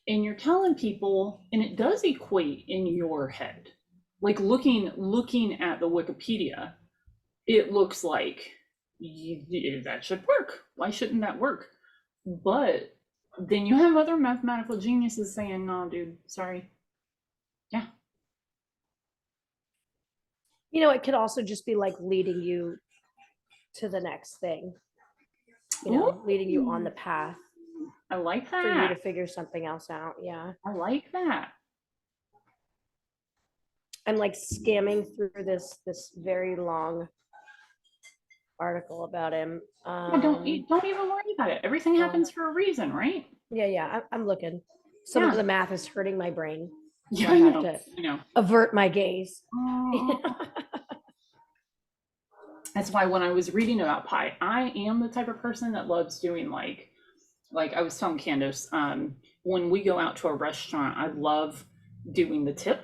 Speaker 1: And you're telling people, and it does equate in your head. Like looking at the Wikipedia, it looks like that should work. Why shouldn't that work? But then you have other mathematical geniuses saying, no, dude, sorry. Yeah.
Speaker 2: You know, it could also just be like leading you to the next thing, you know, leading you on the
Speaker 1: Ooh,
Speaker 2: path
Speaker 1: I like
Speaker 2: for you to
Speaker 1: that.
Speaker 2: figure something else out. Yeah.
Speaker 1: I like that.
Speaker 2: I'm like scamming through this very long article about him.
Speaker 1: Yeah, don't even worry about it. Everything
Speaker 2: Oh,
Speaker 1: happens for a reason, right?
Speaker 2: yeah. I'm looking. Some of
Speaker 1: Yeah.
Speaker 2: the math is hurting my brain, so
Speaker 1: Yeah,
Speaker 2: I
Speaker 1: I
Speaker 2: have
Speaker 1: know.
Speaker 2: to
Speaker 1: I know.
Speaker 2: avert my gaze.
Speaker 1: Oh, that's why when I was reading about pie, I am the type of person that loves doing like I was telling Candace, when we go out to a restaurant, I love doing the tip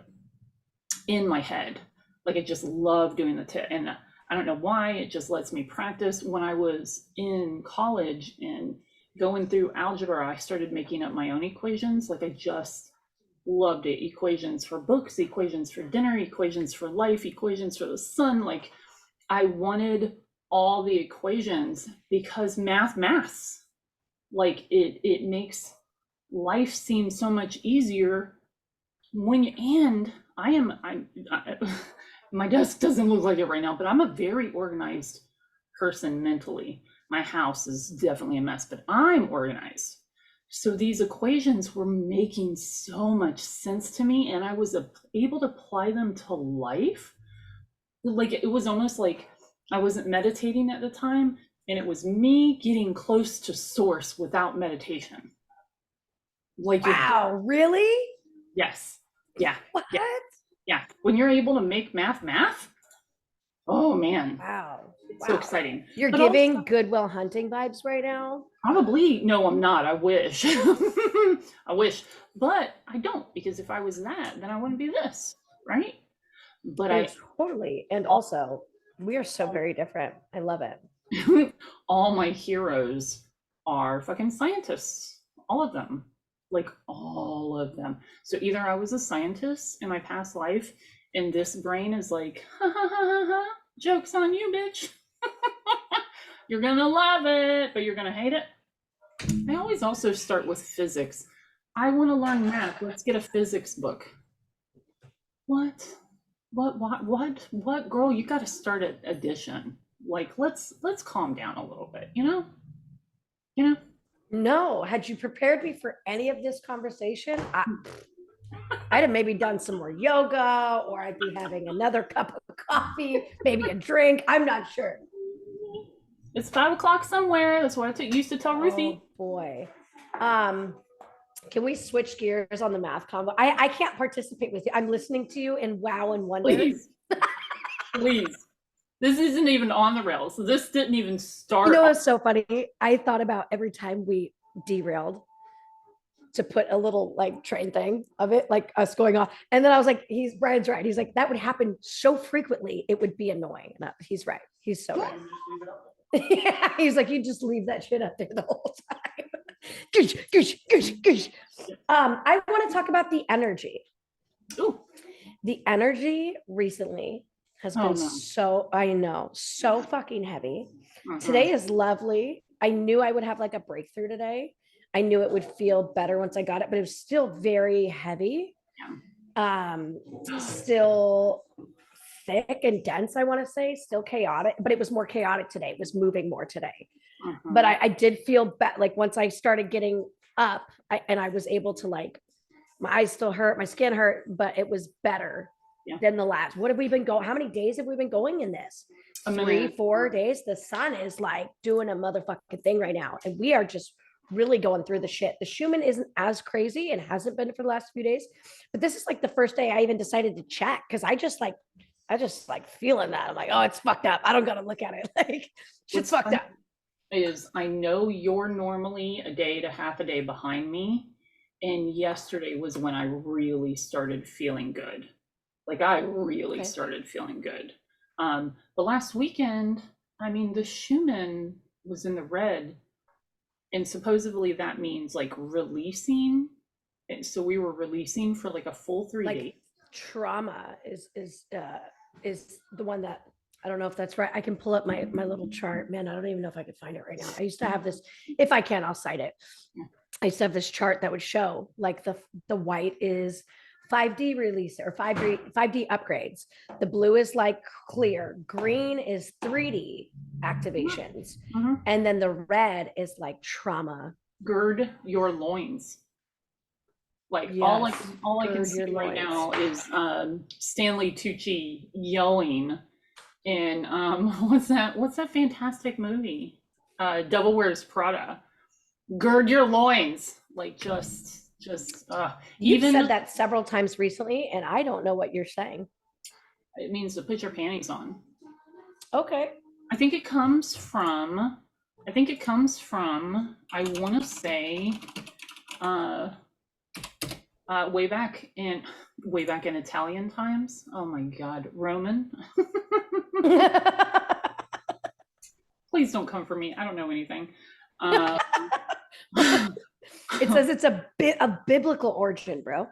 Speaker 1: in my head. Like I just love doing the tip. And I don't know why, it just lets me practice. When I was in college and going through algebra, I started making up my own equations. Like I just loved it. Equations for books, equations for dinner, equations for life, equations for the sun. Like I wanted all the equations because maths. Like it makes life seem so much easier when you, and I my desk doesn't look like it right now, but I'm a very organized person mentally. My house is definitely a mess, but I'm organized. So these equations were making so much sense to me, and I was able to apply them to life. Like it was almost like I wasn't meditating at the time, and it was me getting close to source without meditation. Like you're,
Speaker 2: Wow, really?
Speaker 1: yes, yeah,
Speaker 2: What?
Speaker 1: yeah, yeah. When you're able to make math, oh man,
Speaker 2: Wow.
Speaker 1: it's so
Speaker 2: Wow.
Speaker 1: exciting.
Speaker 2: You're
Speaker 1: But also,
Speaker 2: giving Good Will Hunting vibes right now.
Speaker 1: probably, no, I'm not. I wish. I wish. But I don't, because if I was that, then I wouldn't be this, right? But
Speaker 2: Oh,
Speaker 1: I,
Speaker 2: totally. And also, we are so very different. I love it.
Speaker 1: all my heroes are fucking scientists. All of them. Like all of them. So either I was a scientist in my past life, and this brain is like, ha ha ha ha ha, joke's on you, bitch. You're gonna love it, but you're gonna hate it. I always also start with physics. I want to learn math. Let's get a physics book. What? What? Girl, you got to start at addition. Like, let's calm down a little bit. You know.
Speaker 2: No, had you prepared me for any of this conversation, I'd have maybe done some more yoga, or I'd be having another cup of coffee, maybe a drink. I'm not sure.
Speaker 1: It's 5 o'clock somewhere. That's what used to tell Ruthie.
Speaker 2: Oh boy. Um, can we switch gears on the math combo? I can't participate with you. I'm listening to you in wow and wonder.
Speaker 1: Please, please. This isn't even on the rails. This didn't even
Speaker 2: You
Speaker 1: start.
Speaker 2: know, it's so funny. I thought about every time we derailed to put a little like train thing of it, like us going off. And then I was like, Brian's right. He's like, that would happen so frequently, it would be annoying. And he's right. He's so right. Yeah, he's like, you just leave that shit up there the whole time. Goosh, goosh, goosh, goosh. I want to talk about the energy.
Speaker 1: Ooh.
Speaker 2: The energy recently has been I know, so fucking heavy. Today is lovely. I knew I would have like a breakthrough today. I knew it would feel better once I got it, but it was still very heavy. Still thick and dense, I want to say, still chaotic, but it was more chaotic today. It was moving more today. But I did feel like once I started getting up and I was able to like, my eyes still hurt, my skin hurt, but it was better than the last. What have we been going? How many days have we been going in this? 3, 4 days. The sun is like doing a motherfucking thing right now. And we are just really going through the shit. The Schumann isn't as crazy and hasn't been for the last few days, but this is like the first day I even decided to check because I just like feeling that. I'm like, oh, it's fucked up. I don't gotta look at it. Like shit's fucked up.
Speaker 1: Is I know you're normally a day to half a day behind me. And yesterday was when I really started feeling good. Like I really
Speaker 2: Okay.
Speaker 1: started feeling good. The last weekend, I mean, the Schumann was in the red, and supposedly that means like releasing. And so we were releasing for like a full 3 days.
Speaker 2: Like trauma is the one that, I don't know if that's right. I can pull up my little chart. Man, I don't even know if I could find it right now. I used to have this. If I can, I'll cite it. I used to have this chart that would show like the white is 5D release or 5D upgrades. The blue is like clear. Green is 3D activations.
Speaker 1: Mm-hmm.
Speaker 2: And then the red is like trauma.
Speaker 1: Gird your loins. Like
Speaker 2: Yes,
Speaker 1: all I can
Speaker 2: gird
Speaker 1: see
Speaker 2: your
Speaker 1: right
Speaker 2: loins.
Speaker 1: now is Stanley Tucci yelling in what's that fantastic movie? Devil Wears Prada. Gird your loins. Like just
Speaker 2: You've
Speaker 1: even
Speaker 2: said that several times recently, and I don't know what you're saying.
Speaker 1: it means to put your panties on.
Speaker 2: Okay.
Speaker 1: I think it comes from I want to say way back in Italian times. Oh my God, Roman. Please don't come for me. I don't know anything.
Speaker 2: It says it's a bit of biblical origin, bro.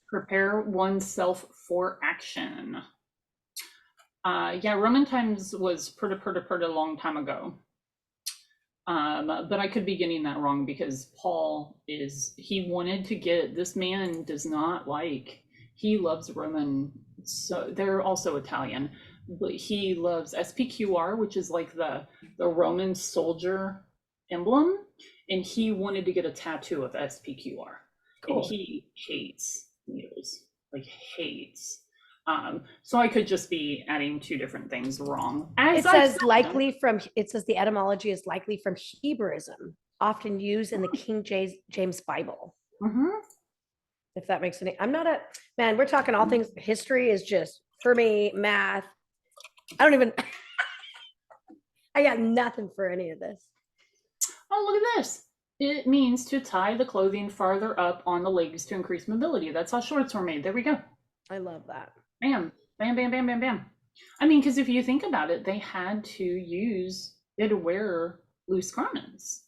Speaker 1: Prepare oneself for action. Yeah, Roman times was pretty long time ago. But I could be getting that wrong because Paul he wanted to get, this man does not like, he loves Roman, so they're also Italian, but he loves SPQR, which is like the Roman soldier emblem, and he wanted to get a tattoo of SPQR. Cool. And he hates needles, like hates. So I could just be adding two different things wrong.
Speaker 2: It says the etymology is likely from Hebrewism, often used in the King James Bible.
Speaker 1: Mm-hmm.
Speaker 2: If that makes any, I'm not a man. We're talking all things. History is just for me, math. I don't even. I got nothing for any of this.
Speaker 1: Oh, look at this. It means to tie the clothing farther up on the legs to increase mobility. That's how shorts were made. There we go.
Speaker 2: I love that.
Speaker 1: Bam, bam, bam, bam, bam, bam. I mean, because if you think about it, they had to wear loose garments.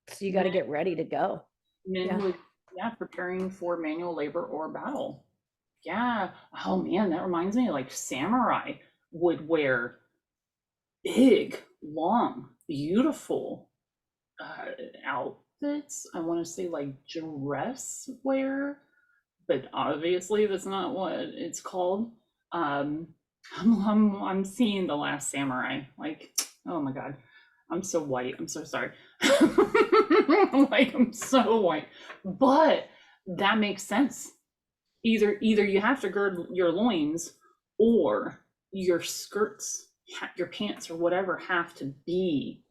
Speaker 2: So you got to get ready to go.
Speaker 1: Men would, preparing for manual labor or battle. Yeah. Oh man, that reminds me, like samurai would wear big, long, beautiful outfits. I want to say like dress wear, but obviously that's not what it's called. I'm seeing The Last Samurai. Like, oh my God, I'm so white. I'm so sorry. Like, I'm so white, but that makes sense. Either you have to gird your loins, or your skirts, your pants, or whatever have to be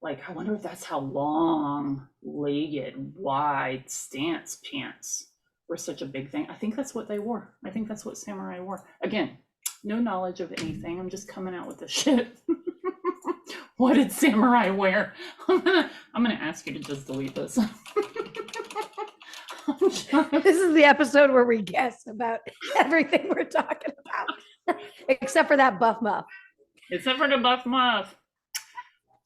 Speaker 1: like, I wonder if that's how long-legged, wide stance pants were such a big thing. I think that's what they wore. I think that's what samurai wore. Again, no knowledge of anything. I'm just coming out with the shit. What did samurai wear? I'm gonna ask you to just delete this.
Speaker 2: This is the episode where we guess about everything we're talking about, except for that buff muff.
Speaker 1: Except for the buff muff.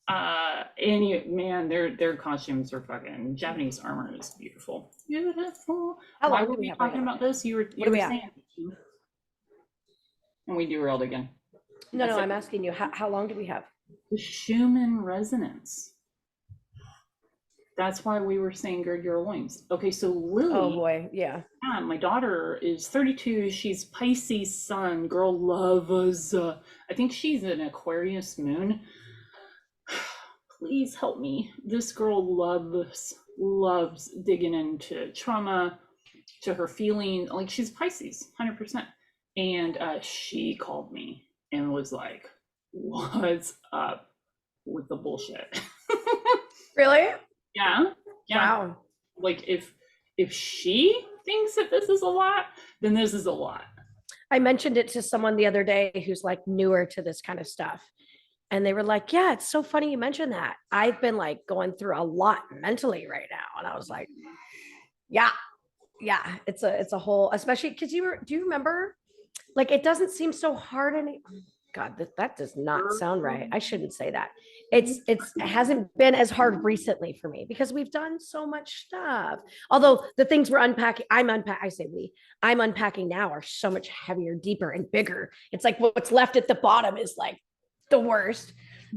Speaker 1: Man, their costumes are fucking, Japanese armor is beautiful. Beautiful. Why were we talking about this? You were saying, and we derailed again.
Speaker 2: No, I'm asking you, how long do we have?
Speaker 1: The Schumann resonance. That's why we were saying gird your loins. Okay, so Lily.
Speaker 2: Oh boy, yeah.
Speaker 1: My daughter is 32. She's Pisces sun. Girl loves. I think she's an Aquarius moon. Please help me. This girl loves digging into trauma, to her feeling. Like, she's Pisces, 100%. And she called me and was like, "What's up with the bullshit?"
Speaker 2: Really?
Speaker 1: Yeah.
Speaker 2: Wow.
Speaker 1: Like, if she thinks that this is a lot, then this is a lot.
Speaker 2: I mentioned it to someone the other day who's like newer to this kind of stuff. And they were like, yeah, it's so funny you mentioned that. I've been like going through a lot mentally right now. And I was like, yeah, yeah, it's a whole, especially because do you remember, like, it doesn't seem so hard any, God, that does not sound right. I shouldn't say that. It hasn't been as hard recently for me because we've done so much stuff. Although the things we're unpacking, I'm unpacking now are so much heavier, deeper, and bigger. It's like what's left at the bottom is like the worst.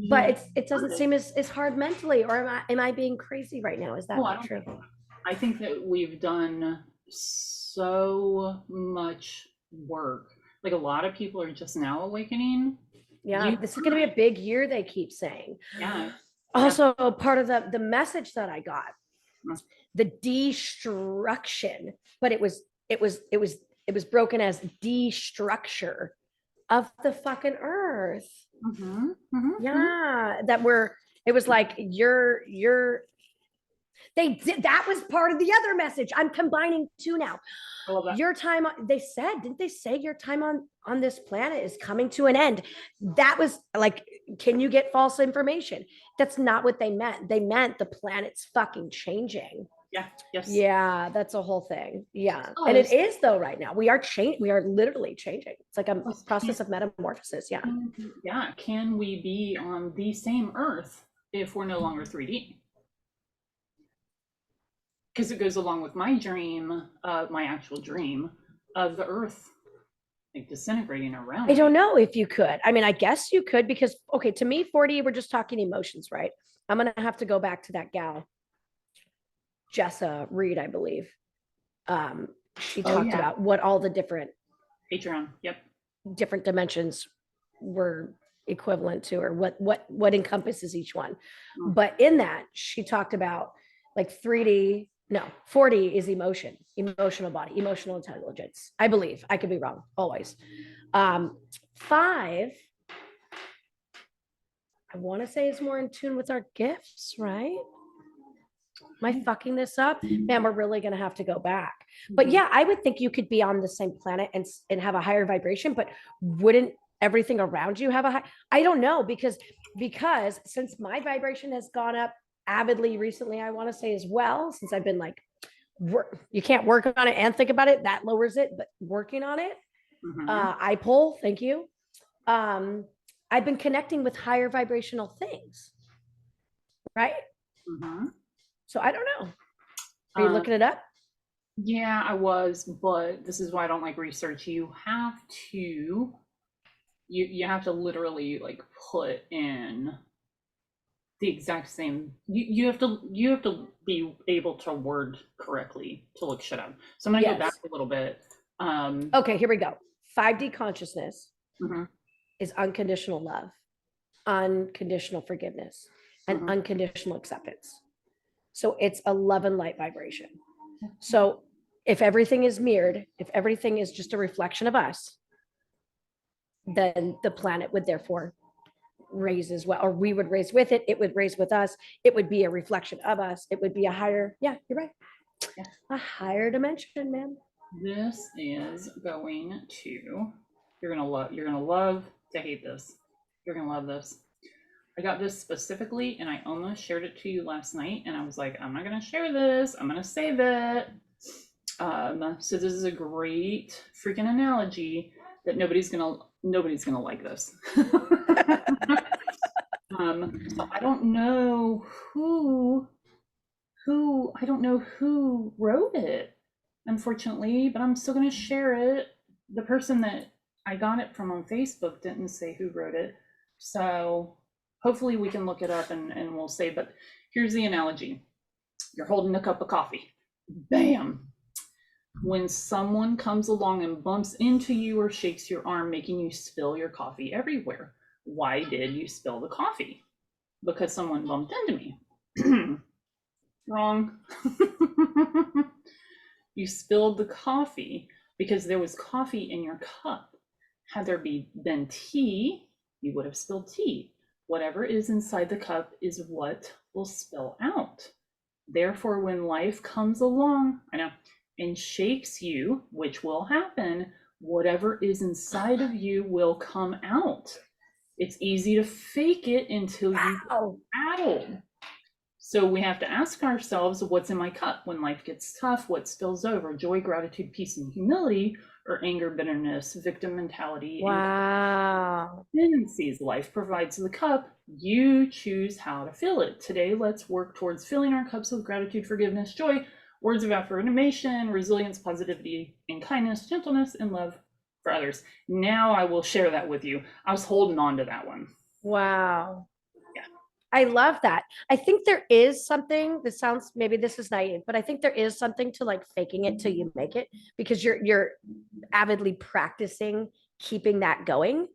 Speaker 2: But
Speaker 1: Yeah.
Speaker 2: it doesn't seem as hard mentally, or am I being crazy right now? Is that
Speaker 1: Oh, I
Speaker 2: not
Speaker 1: don't
Speaker 2: true?
Speaker 1: think I think that we've done so much work. Like a lot of people are just now awakening.
Speaker 2: Yeah,
Speaker 1: You,
Speaker 2: this is going to be a big year, they keep saying.
Speaker 1: yeah, yeah.
Speaker 2: Also, part of the message that I got, the destruction, but it was broken as destructure of the fucking earth.
Speaker 1: Mm-hmm, mm-hmm,
Speaker 2: Yeah, that we're, it was like you're they did, that was part of the other message. I'm combining two now.
Speaker 1: I love that.
Speaker 2: Your time, they said, didn't they say your time on this planet is coming to an end? That was like, can you get false information? That's not what they meant. They meant the planet's fucking changing.
Speaker 1: Yeah, yes.
Speaker 2: Yeah, that's a whole thing. Yeah. And it
Speaker 1: Plus,
Speaker 2: is though right now. We are literally changing. It's like a
Speaker 1: plus
Speaker 2: process of metamorphosis. Yeah.
Speaker 1: yeah, can we be on the same Earth if we're no longer 3D? Because it goes along with my dream, my actual dream of the Earth like disintegrating around
Speaker 2: I don't
Speaker 1: me.
Speaker 2: know if you could. I mean, I guess you could because, okay, to me, 40, we're just talking emotions, right? I'm going to have to go back to that gal, Jessa Reed, I believe. She
Speaker 1: Oh
Speaker 2: talked
Speaker 1: yeah,
Speaker 2: about what all the
Speaker 1: Patreon. Yep.
Speaker 2: different dimensions were equivalent to, or what encompasses each one.
Speaker 1: Mm.
Speaker 2: But in that, she talked about like 3D, no, 40 is emotional body, emotional intelligence. I believe. I could be wrong, always. 5, I want to say, is more in tune with our gifts, right? Am I fucking this up? Man, we're really going to have to go back. But
Speaker 1: Mhm.
Speaker 2: yeah, I would think you could be on the same planet and have a higher vibration, but wouldn't everything around you have a high? I don't know, because since my vibration has gone up avidly recently, I want to say as well, since I've been like, you can't work on it and think about it, that lowers it, but working on it,
Speaker 1: Mhm.
Speaker 2: I pull, thank you. Um, I've been connecting with higher vibrational things, right?
Speaker 1: Mhm.
Speaker 2: So I don't know. Are you
Speaker 1: Um,
Speaker 2: looking it up?
Speaker 1: yeah, I was, but this is why I don't like research. You have to literally like put in the exact same. You have to be able to word correctly to look shit up. So I'm gonna go back
Speaker 2: Yes.
Speaker 1: a little bit.
Speaker 2: Okay, here we go. 5D consciousness
Speaker 1: Mhm,
Speaker 2: is unconditional love, unconditional forgiveness, and
Speaker 1: mhm.
Speaker 2: unconditional acceptance. So it's a love and light vibration. So if everything is mirrored, if everything is just a reflection of us, then the planet would therefore raise as well, or we would raise with it. It would raise with us. It would be a reflection of us. It would be a higher, yeah, you're right,
Speaker 1: Yeah.
Speaker 2: a higher dimension, man.
Speaker 1: This is going to. You're gonna love to hate this. You're gonna love this. I got this specifically, and I almost shared it to you last night, and I was like, I'm not gonna share this. I'm gonna save it. So this is a great freaking analogy that nobody's gonna like this. So I don't know who I don't know who wrote it, unfortunately, but I'm still gonna share it. The person that I got it from on Facebook didn't say who wrote it, so hopefully we can look it up and we'll say. But here's the analogy: you're holding a cup of coffee, bam. When someone comes along and bumps into you or shakes your arm, making you spill your coffee everywhere. Why did you spill the coffee? Because someone bumped into me. Wrong. You spilled the coffee because there was coffee in your cup. Had there been tea, you would have spilled tea. Whatever is inside the cup is what will spill out. Therefore, when life comes along, I know, and shakes you, which will happen, whatever is inside of you will come out. It's easy to fake it until you
Speaker 2: Wow.
Speaker 1: get rattled. So we have to ask ourselves, what's in my cup when life gets tough? What spills over? Joy, gratitude, peace, and humility, or anger, bitterness, victim mentality, and
Speaker 2: Wow.
Speaker 1: tendencies life provides the cup? You choose how to fill it. Today, let's work towards filling our cups with gratitude, forgiveness, joy, words of affirmation, resilience, positivity, and kindness, gentleness, and love for others. Now I will share that with you. I was holding on to that one.
Speaker 2: Wow.
Speaker 1: Yeah.
Speaker 2: I love that. I think there is something that sounds, maybe this is naive, but I think there is something to like faking it till you make it, because you're avidly practicing keeping that going,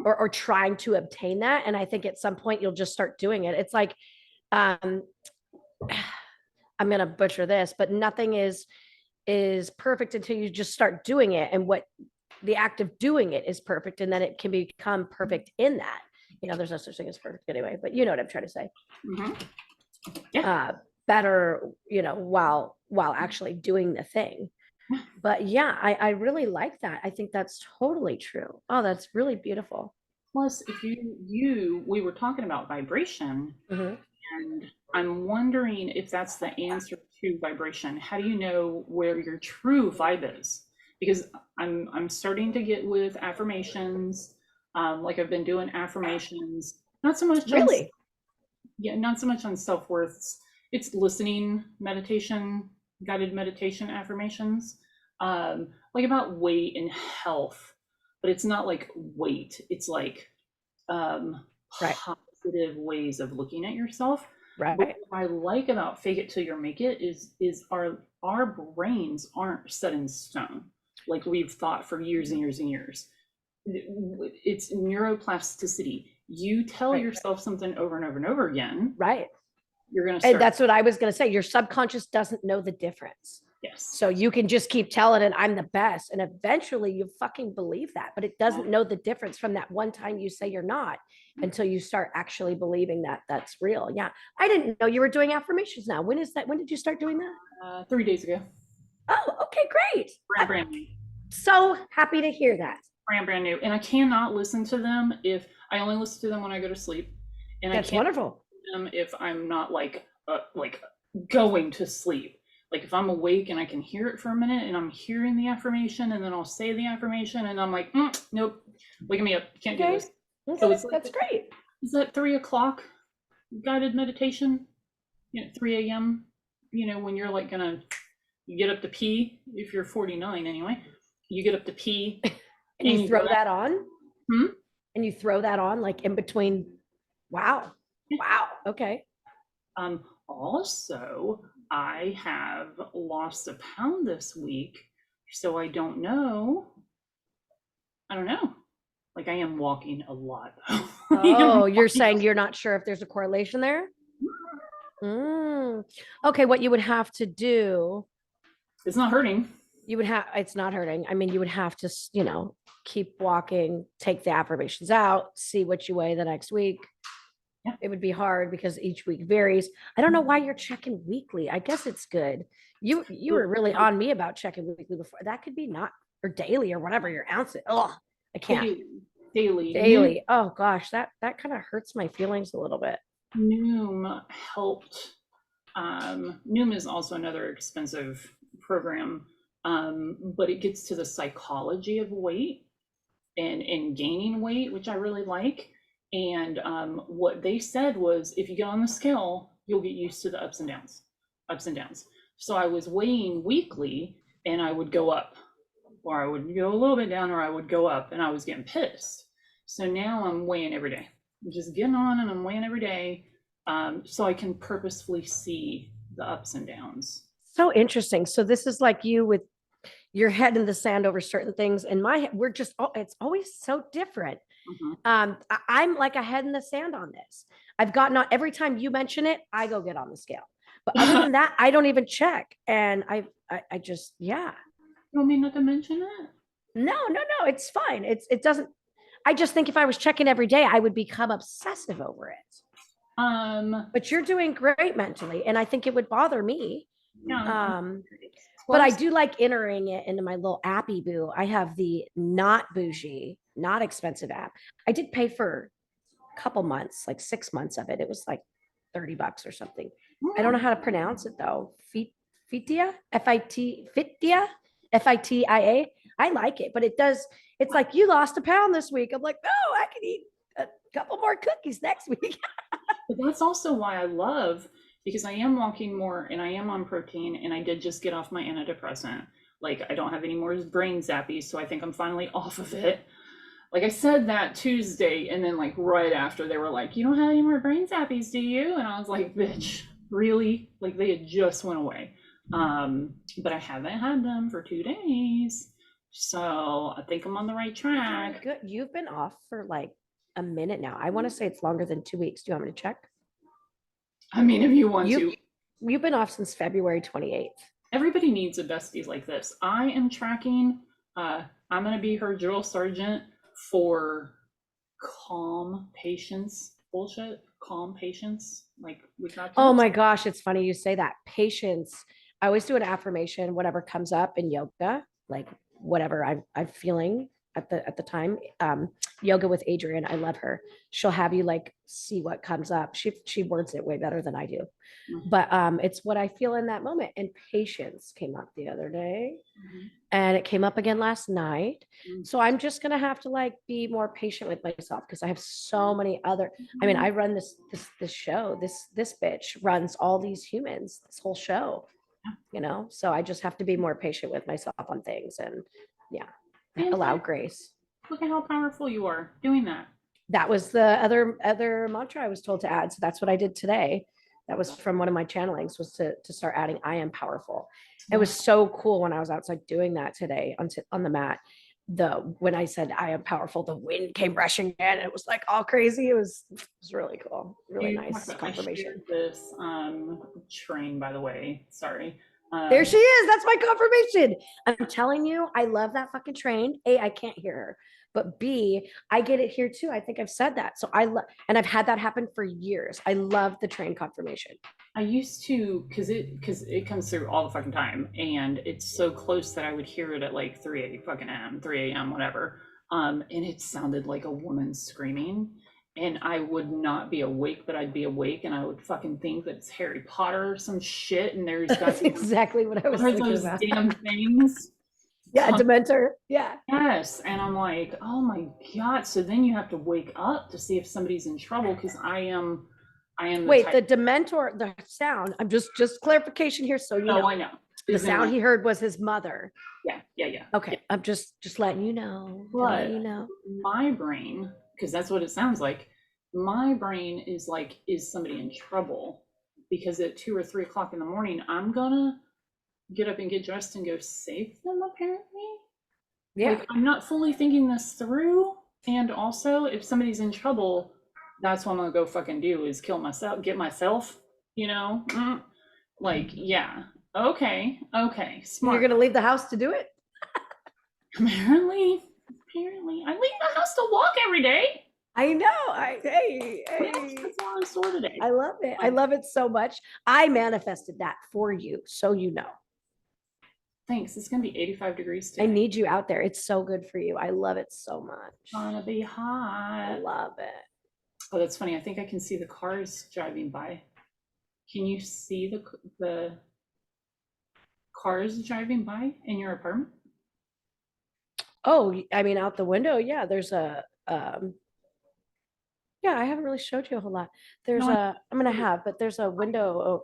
Speaker 2: or trying to obtain that. And I think at some point you'll just start doing it. It's like, I'm gonna butcher this, but nothing is perfect until you just start doing it. And what the act of doing it is perfect, and then it can become perfect in that. There's no such thing as perfect anyway, but you know what I'm trying to say.
Speaker 1: Yeah.
Speaker 2: Better, while actually doing the thing. But yeah, I really like that. I think that's totally true. Oh, that's really beautiful.
Speaker 1: Plus, if we were talking about vibration,
Speaker 2: Mhm.
Speaker 1: and I'm wondering if that's the answer to vibration. How do you know where your true vibe is? Because I'm starting to get with affirmations. Like I've been doing affirmations, not so much on,
Speaker 2: Really?
Speaker 1: yeah, not so much on self-worth. It's listening meditation, guided meditation affirmations, like about weight and health, but it's not like weight. It's like
Speaker 2: Right.
Speaker 1: positive ways of looking at yourself. But
Speaker 2: Right.
Speaker 1: what I like about fake it till you make it is our brains aren't set in stone like we've thought for years and years and years. It's neuroplasticity. You tell
Speaker 2: Right.
Speaker 1: yourself something over and over and over again,
Speaker 2: Right.
Speaker 1: you're going to
Speaker 2: And
Speaker 1: start.
Speaker 2: that's what I was going to say. Your subconscious doesn't know the difference.
Speaker 1: Yes.
Speaker 2: So you can just keep telling it, I'm the best. And eventually you fucking believe that, but it doesn't know the difference from that one time you say you're not, until you start actually believing that that's real. Yeah. I didn't know you were doing affirmations now. When is that? When did you start doing that?
Speaker 1: 3 days ago.
Speaker 2: Oh, okay, great.
Speaker 1: Brand new.
Speaker 2: So happy to hear that.
Speaker 1: Brand new. And I cannot listen to them if I only listen to them when I go to sleep. And
Speaker 2: That's
Speaker 1: I can't
Speaker 2: wonderful.
Speaker 1: them if I'm not like going to sleep. Like if I'm awake and I can hear it for a minute and I'm hearing the affirmation and then I'll say the affirmation and I'm like, nope, wake me up. Can't do this.
Speaker 2: Okay,
Speaker 1: So it's like,
Speaker 2: that's great.
Speaker 1: is that 3 o'clock guided meditation? 3 a.m. When you're like you get up to pee, if you're 49 anyway, you get up to pee
Speaker 2: And you throw that on?
Speaker 1: Hmm?
Speaker 2: And you throw that on like in between. Wow. Wow. Okay.
Speaker 1: Also, I have lost a pound this week, so I don't know. I don't know. Like I am walking a lot.
Speaker 2: Oh, you're saying you're not sure if there's a correlation there? Okay, what you would have to do,
Speaker 1: It's not hurting.
Speaker 2: it's not hurting. I mean, you would have to, keep walking, take the affirmations out, see what you weigh the next week.
Speaker 1: Yeah.
Speaker 2: It would be hard because each week varies. I don't know why you're checking weekly. I guess it's good. You were really on me about checking weekly before. That could be not, or daily or whatever your ounce is. Oh, I can't.
Speaker 1: Daily.
Speaker 2: Oh gosh, that kind of hurts my feelings a little bit.
Speaker 1: Noom helped. Noom is also another expensive program, but it gets to the psychology of weight and gaining weight, which I really like. And what they said was, if you get on the scale, you'll get used to the ups and downs. So I was weighing weekly, and I would go up, or I would go a little bit down, or I would go up, and I was getting pissed. So now I'm weighing every day. I'm just getting on, and I'm weighing every day, so I can purposefully see the ups and downs.
Speaker 2: So interesting. So this is like you with your head in the sand over certain things, and my we're just, it's always so different. I'm like a head in the sand on this. I've gotten on every time you mention it, I go get on the scale. But other than that, I don't even check. And I just, yeah.
Speaker 1: You want me not to mention it?
Speaker 2: No, it's fine. It doesn't, I just think if I was checking every day, I would become obsessive over it. But you're doing great mentally, and I think it would bother me.
Speaker 1: Yeah.
Speaker 2: But I do like entering it into my little appy boo. I have the not bougie, not expensive app. I did pay for a couple months, like 6 months of it. It was like $30 or something. I don't know how to pronounce it though. Fitia, Fitia, Fitia. I like it, but it's like you lost a pound this week. I'm like, no, I can eat a couple more cookies next week.
Speaker 1: But that's also why I love, because I am walking more and I am on protein and I did just get off my antidepressant. Like I don't have any more brain zappies, so I think I'm finally off of it. Like I said that Tuesday, and then like right after they were like, "You don't have any more brain zappies, do you?" And I was like, "Bitch, really?" Like they had just went away. But I haven't had them for 2 days, so I think I'm on the right track.
Speaker 2: Good. You've been off for like a minute now. I want to say it's longer than 2 weeks. Do you want me to check?
Speaker 1: I mean, if you want
Speaker 2: You
Speaker 1: to,
Speaker 2: you've been off since February 28th.
Speaker 1: everybody needs a bestie like this. I am tracking. I'm gonna be her drill sergeant for calm patience bullshit. Calm patience, like we got.
Speaker 2: Oh my gosh, it's funny you say that. Patience. I always do an affirmation, whatever comes up in yoga, like whatever I'm feeling at the time. Yoga with Adrienne, I love her. She'll have you like see what comes up. She words it way better than I do. But it's what I feel in that moment. And patience came up the other day. And it came up again last night. So I'm just gonna have to like be more patient with myself because I have so many other. I mean, I run this show. This bitch runs all these humans. This whole show, So I just have to be more patient with myself on things and allow grace.
Speaker 1: Look at how powerful you are doing that.
Speaker 2: That was the other mantra I was told to add. So that's what I did today. That was from one of my channelings, was to start adding I am powerful. It was so cool when I was outside doing that today on the mat. When I said I am powerful, the wind came rushing in and it was like all crazy. It was really cool. Really nice confirmation.
Speaker 1: This train, by the way. Sorry.
Speaker 2: There she is. That's my confirmation. I'm telling you, I love that fucking train. A, I can't hear her. But B, I get it here too. I think I've said that. So and I've had that happen for years. I love the train confirmation.
Speaker 1: I used to, because it comes through all the fucking time, and it's so close that I would hear it at like 3 a.m., whatever. And it sounded like a woman screaming, and I would not be awake, but I'd be awake, and I would fucking think that it's Harry Potter or some shit, and there's
Speaker 2: That's exactly what I was thinking
Speaker 1: those
Speaker 2: about.
Speaker 1: damn things.
Speaker 2: Yeah, Dementor. Yeah.
Speaker 1: Yes, and I'm like, oh my god. So then you have to wake up to see if somebody's in trouble, because I am.
Speaker 2: Wait, the Dementor, the sound. I'm just clarification here, so you know.
Speaker 1: Oh, I know.
Speaker 2: The sound he heard was his mother.
Speaker 1: Yeah.
Speaker 2: Okay, I'm just letting you know.
Speaker 1: But my brain, because that's what it sounds like. My brain is like, is somebody in trouble? Because at 2 or 3 o'clock in the morning, I'm gonna get up and get dressed and go save them. Apparently, like I'm not fully thinking this through. And also, if somebody's in trouble, that's what I'm gonna go fucking do, is kill myself, get myself, like, yeah. Okay, smart.
Speaker 2: You're gonna leave the house to do it?
Speaker 1: Apparently, I leave the house to walk every day.
Speaker 2: I know. Hey.
Speaker 1: That's how I'm sorted today.
Speaker 2: I love it. I love it so much. I manifested that for you, so you know.
Speaker 1: Thanks. It's gonna be 85 degrees today.
Speaker 2: I need you out there. It's so good for you. I love it so much.
Speaker 1: It's gonna be hot.
Speaker 2: I love it.
Speaker 1: Oh, that's funny. I think I can see the cars driving by. Can you see the cars driving by in your apartment?
Speaker 2: Oh, I mean, out the window. Yeah, there's a. Yeah, I haven't really showed you a whole lot. There's I'm gonna have, but there's a window.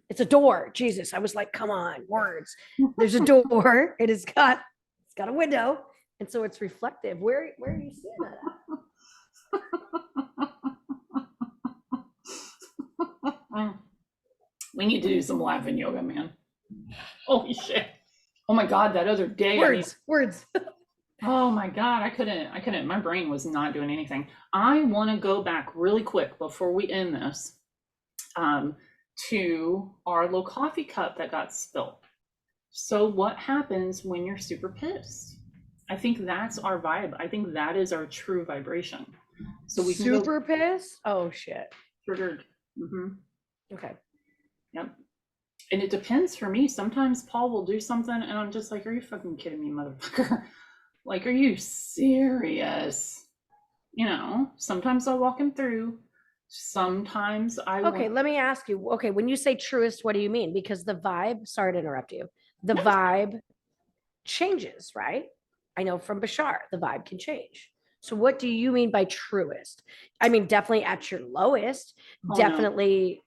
Speaker 2: It's a door. Jesus, I was like, come on, words. There's a door. It's got a window, and so it's reflective. Where are you seeing that
Speaker 1: at? We need to do some laughing yoga, man. Holy shit. Oh my god, that other day.
Speaker 2: Words.
Speaker 1: Oh my god, I couldn't. My brain was not doing anything. I want to go back really quick before we end this to our little coffee cup that got spilled. So what happens when you're super pissed? I think that's our vibe. I think that is our true vibration. So we
Speaker 2: super pissed? Oh shit.
Speaker 1: Triggered.
Speaker 2: Okay.
Speaker 1: Yep. And it depends for me. Sometimes Paul will do something and I'm just like, are you fucking kidding me, motherfucker? Like, are you serious? Sometimes I'll walk him through. sometimes I
Speaker 2: Okay,
Speaker 1: want.
Speaker 2: let me ask you. Okay, when you say truest, what do you mean? Because the vibe, sorry to interrupt you, the
Speaker 1: No,
Speaker 2: vibe changes, right? I know from Bashar, the vibe can change. So what do you mean by truest? I mean, definitely at your lowest,
Speaker 1: oh no,
Speaker 2: definitely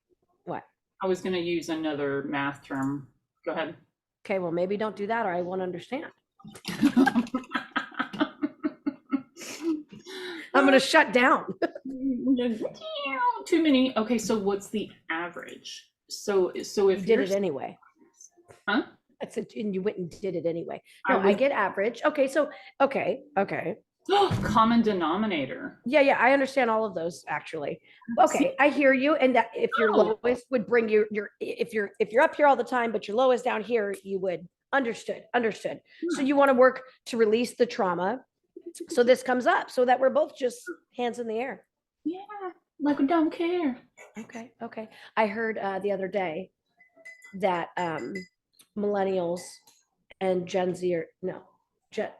Speaker 2: what?
Speaker 1: I was going to use another math term. Go ahead.
Speaker 2: Okay, well, maybe don't do that or I won't understand. I'm going to shut down.
Speaker 1: Too many. Okay, so what's the average? So
Speaker 2: You
Speaker 1: if
Speaker 2: did
Speaker 1: you're,
Speaker 2: it anyway.
Speaker 1: huh?
Speaker 2: I said, and you went and did it anyway.
Speaker 1: I
Speaker 2: No, I
Speaker 1: was
Speaker 2: get average. Okay, so, okay.
Speaker 1: common denominator.
Speaker 2: Yeah, I understand all of those actually.
Speaker 1: See,
Speaker 2: Okay, I hear you. And that if your
Speaker 1: no.
Speaker 2: lowest would bring you your if you're up here all the time, but your lowest down here, you would understood. So you want to work to release the trauma. So this comes up so that we're both just hands in the air.
Speaker 1: Yeah, like we don't care.
Speaker 2: Okay. I heard the other day that millennials and Gen Z are no, Gen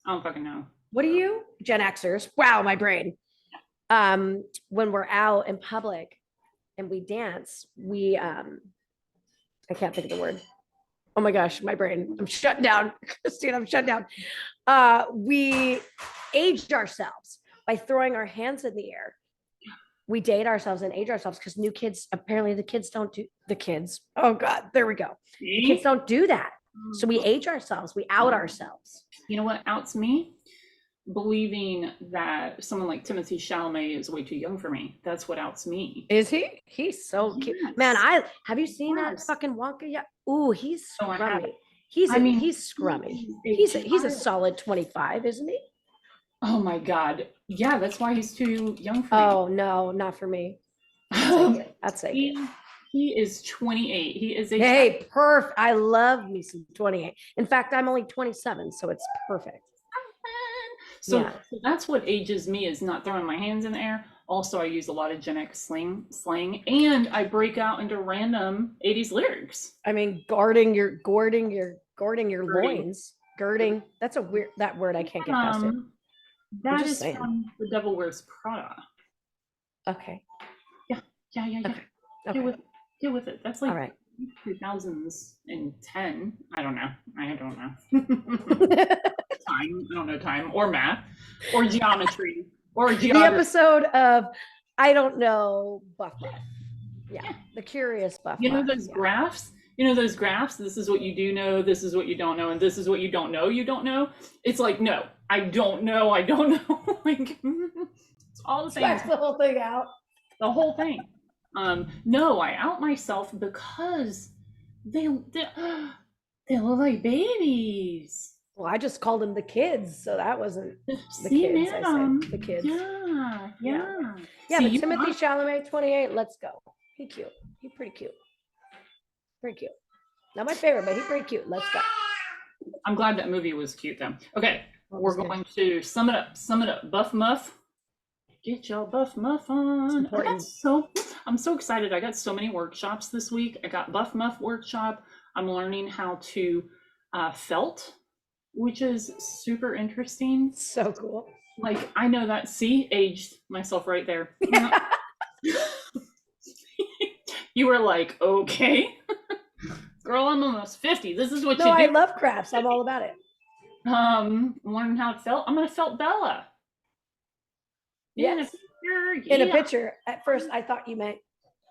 Speaker 1: I don't fucking know.
Speaker 2: what are you? Gen Xers. Wow, my brain. When we're out in public and we dance, we I can't think of the word. Oh my gosh, my brain. I'm shut down. Christina, I'm shut down. We aged ourselves by throwing our hands in the air. We date ourselves and age ourselves because new kids, apparently the kids don't do the kids. Oh God, there we go. The kids
Speaker 1: See?
Speaker 2: don't do that. So we age ourselves, we out ourselves.
Speaker 1: You know what outs me? Believing that someone like Timothy Chalamet is way too young for me. That's what outs me.
Speaker 2: Is he? He's so cute. Man,
Speaker 1: Yes.
Speaker 2: I have you seen that
Speaker 1: Yes.
Speaker 2: fucking Wonka yet? Ooh, he's
Speaker 1: No, I haven't.
Speaker 2: scrummy. He's
Speaker 1: I mean,
Speaker 2: he's scrummy.
Speaker 1: he's
Speaker 2: He's a solid 25, isn't he?
Speaker 1: oh my God. Yeah, that's why he's too young for me.
Speaker 2: Oh no, not for me. I'd take it. I'd take it.
Speaker 1: He is 28. He is a
Speaker 2: Hey, perfect. I love me some 28. In fact, I'm only 27, so it's perfect.
Speaker 1: so,
Speaker 2: Yeah.
Speaker 1: so that's what ages me is not throwing my hands in the air. Also, I use a lot of Gen X slang, and I break out into random 80s lyrics.
Speaker 2: I mean, guarding your
Speaker 1: Girding.
Speaker 2: loins. Girding. That's a weird that word. I can't get past it.
Speaker 1: That
Speaker 2: just
Speaker 1: is
Speaker 2: saying.
Speaker 1: from The Devil Wears Prada.
Speaker 2: Okay.
Speaker 1: Yeah.
Speaker 2: Okay.
Speaker 1: Get with it. That's like
Speaker 2: All right.
Speaker 1: 2010. I don't know. Time. I don't know time or math or geometry or
Speaker 2: The
Speaker 1: geography.
Speaker 2: episode of I don't know Buff. Yeah. The curious Buff.
Speaker 1: You know those graphs? You know those graphs? This is what you do know, this is what you don't know, and this is what you don't know, you don't know. It's like, no, I don't know, I don't know. Like, it's all the same.
Speaker 2: Scratch the whole thing out.
Speaker 1: The whole thing. No, I out myself because they look like babies.
Speaker 2: Well, I just called them the kids, so that wasn't the
Speaker 1: See,
Speaker 2: kids.
Speaker 1: madam.
Speaker 2: I said the kids.
Speaker 1: Yeah.
Speaker 2: Yeah,
Speaker 1: See,
Speaker 2: but Timothy Chalamet, 28. Let's go. He cute. He pretty cute. Pretty cute. Not my favorite, but he pretty cute. Let's go.
Speaker 1: I'm glad that movie was cute though. Okay,
Speaker 2: That
Speaker 1: we're
Speaker 2: was good.
Speaker 1: going to sum it up. Sum it up. Buff Muff. Get your Buff Muff on. I'm so excited. I got so many workshops this week. I got Buff Muff workshop. I'm learning how to felt, which is super interesting.
Speaker 2: So cool.
Speaker 1: Like, I know that. See, aged myself right there. You were like, okay, girl, I'm almost 50. This is what
Speaker 2: No,
Speaker 1: you do.
Speaker 2: I love crafts. I'm all about it.
Speaker 1: Learning how to felt. I'm gonna felt Bella.
Speaker 2: Yes. In a picture. At first, I thought you meant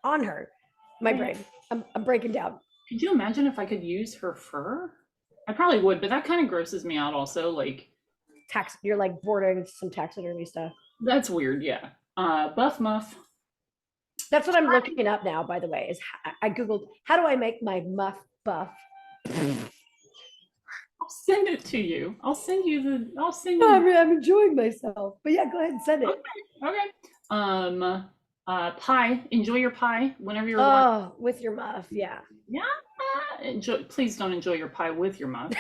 Speaker 2: on her. My brain. I'm breaking down.
Speaker 1: Could you imagine if I could use her fur? I probably would, but that kind of grosses me out also. Like,
Speaker 2: You're like bordering some taxidermy stuff.
Speaker 1: that's weird, yeah. Buff Muff.
Speaker 2: That's what I'm looking up now, by the way, is I Googled, how do I make my muff buff?
Speaker 1: I'll send it to you. I'll send you.
Speaker 2: I'm enjoying myself. But yeah, go ahead and send it.
Speaker 1: Okay. Pie. Enjoy your pie whenever you're.
Speaker 2: Oh, with your muff, yeah.
Speaker 1: Yeah. Please don't enjoy your pie with your muff.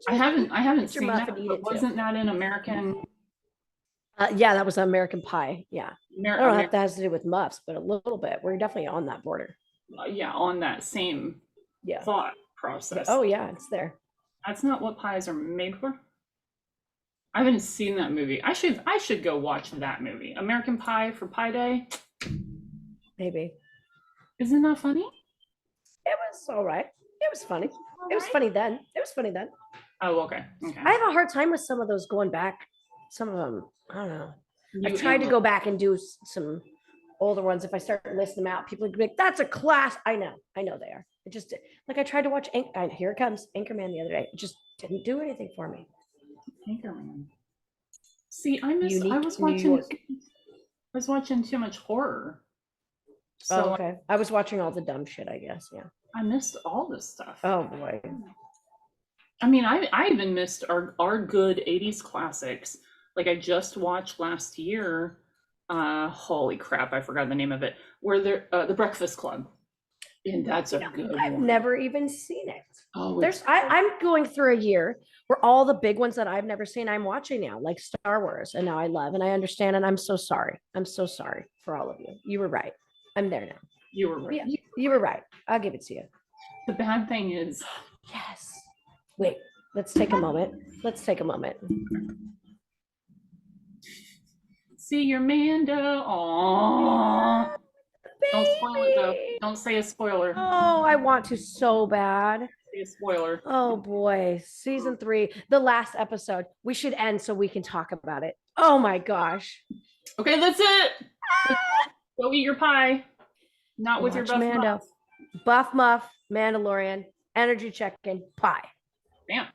Speaker 1: I haven't seen that. But wasn't that an American?
Speaker 2: Yeah, that was an American Pie. Yeah. I don't know if that has to do with muffs, but a little bit. We're definitely on that border.
Speaker 1: Yeah, on that same thought process.
Speaker 2: Oh yeah, it's there.
Speaker 1: That's not what pies are made for. I haven't seen that movie. I should go watch that movie. American Pie for Pie Day.
Speaker 2: Maybe.
Speaker 1: Isn't that funny?
Speaker 2: It was all right. It was funny. It was
Speaker 1: Alright.
Speaker 2: funny then. It was funny then.
Speaker 1: Oh, okay. Okay.
Speaker 2: I have a hard time with some of those going back. Some of them, I don't know. I've tried to
Speaker 1: You-
Speaker 2: go back and do some older ones. If I start listing them out, people are like, "That's a class." I know they are. It just like I tried to watch. Here it comes, Anchorman the other day. It just didn't do anything for me.
Speaker 1: Anchorman. See, I was
Speaker 2: Unique New
Speaker 1: watching.
Speaker 2: York.
Speaker 1: I was watching too much horror,
Speaker 2: Oh,
Speaker 1: so
Speaker 2: okay. I was watching all the dumb shit, I guess. Yeah.
Speaker 1: I missed all this stuff.
Speaker 2: Oh boy.
Speaker 1: I mean, I even missed our good '80s classics. Like I just watched last year. Holy crap! I forgot the name of it. Where they're the Breakfast Club, and that's a good
Speaker 2: I've
Speaker 1: one.
Speaker 2: never even seen it.
Speaker 1: Oh,
Speaker 2: There's I'm going through a year where all the big ones that I've never seen I'm watching now, like Star Wars, and now I love and I understand, and I'm so sorry. I'm so sorry for all of you. You were right. I'm there now.
Speaker 1: you were right.
Speaker 2: Yeah, you were right. I'll give it to you.
Speaker 1: The bad thing is,
Speaker 2: Yes. Wait, let's take a moment. Let's take a moment.
Speaker 1: see your Mando. Aww. Don't spoil it though.
Speaker 2: Baby.
Speaker 1: Don't say a spoiler.
Speaker 2: Oh, I want to so bad.
Speaker 1: Say a spoiler.
Speaker 2: Oh boy, season 3, the last episode. We should end so we can talk about it. Oh my gosh.
Speaker 1: Okay, that's it. Go eat your pie. Not with your
Speaker 2: Watch
Speaker 1: buff
Speaker 2: Mando.
Speaker 1: Muff.
Speaker 2: Buff Muff, Mandalorian, energy check-in, pie.
Speaker 1: Bam.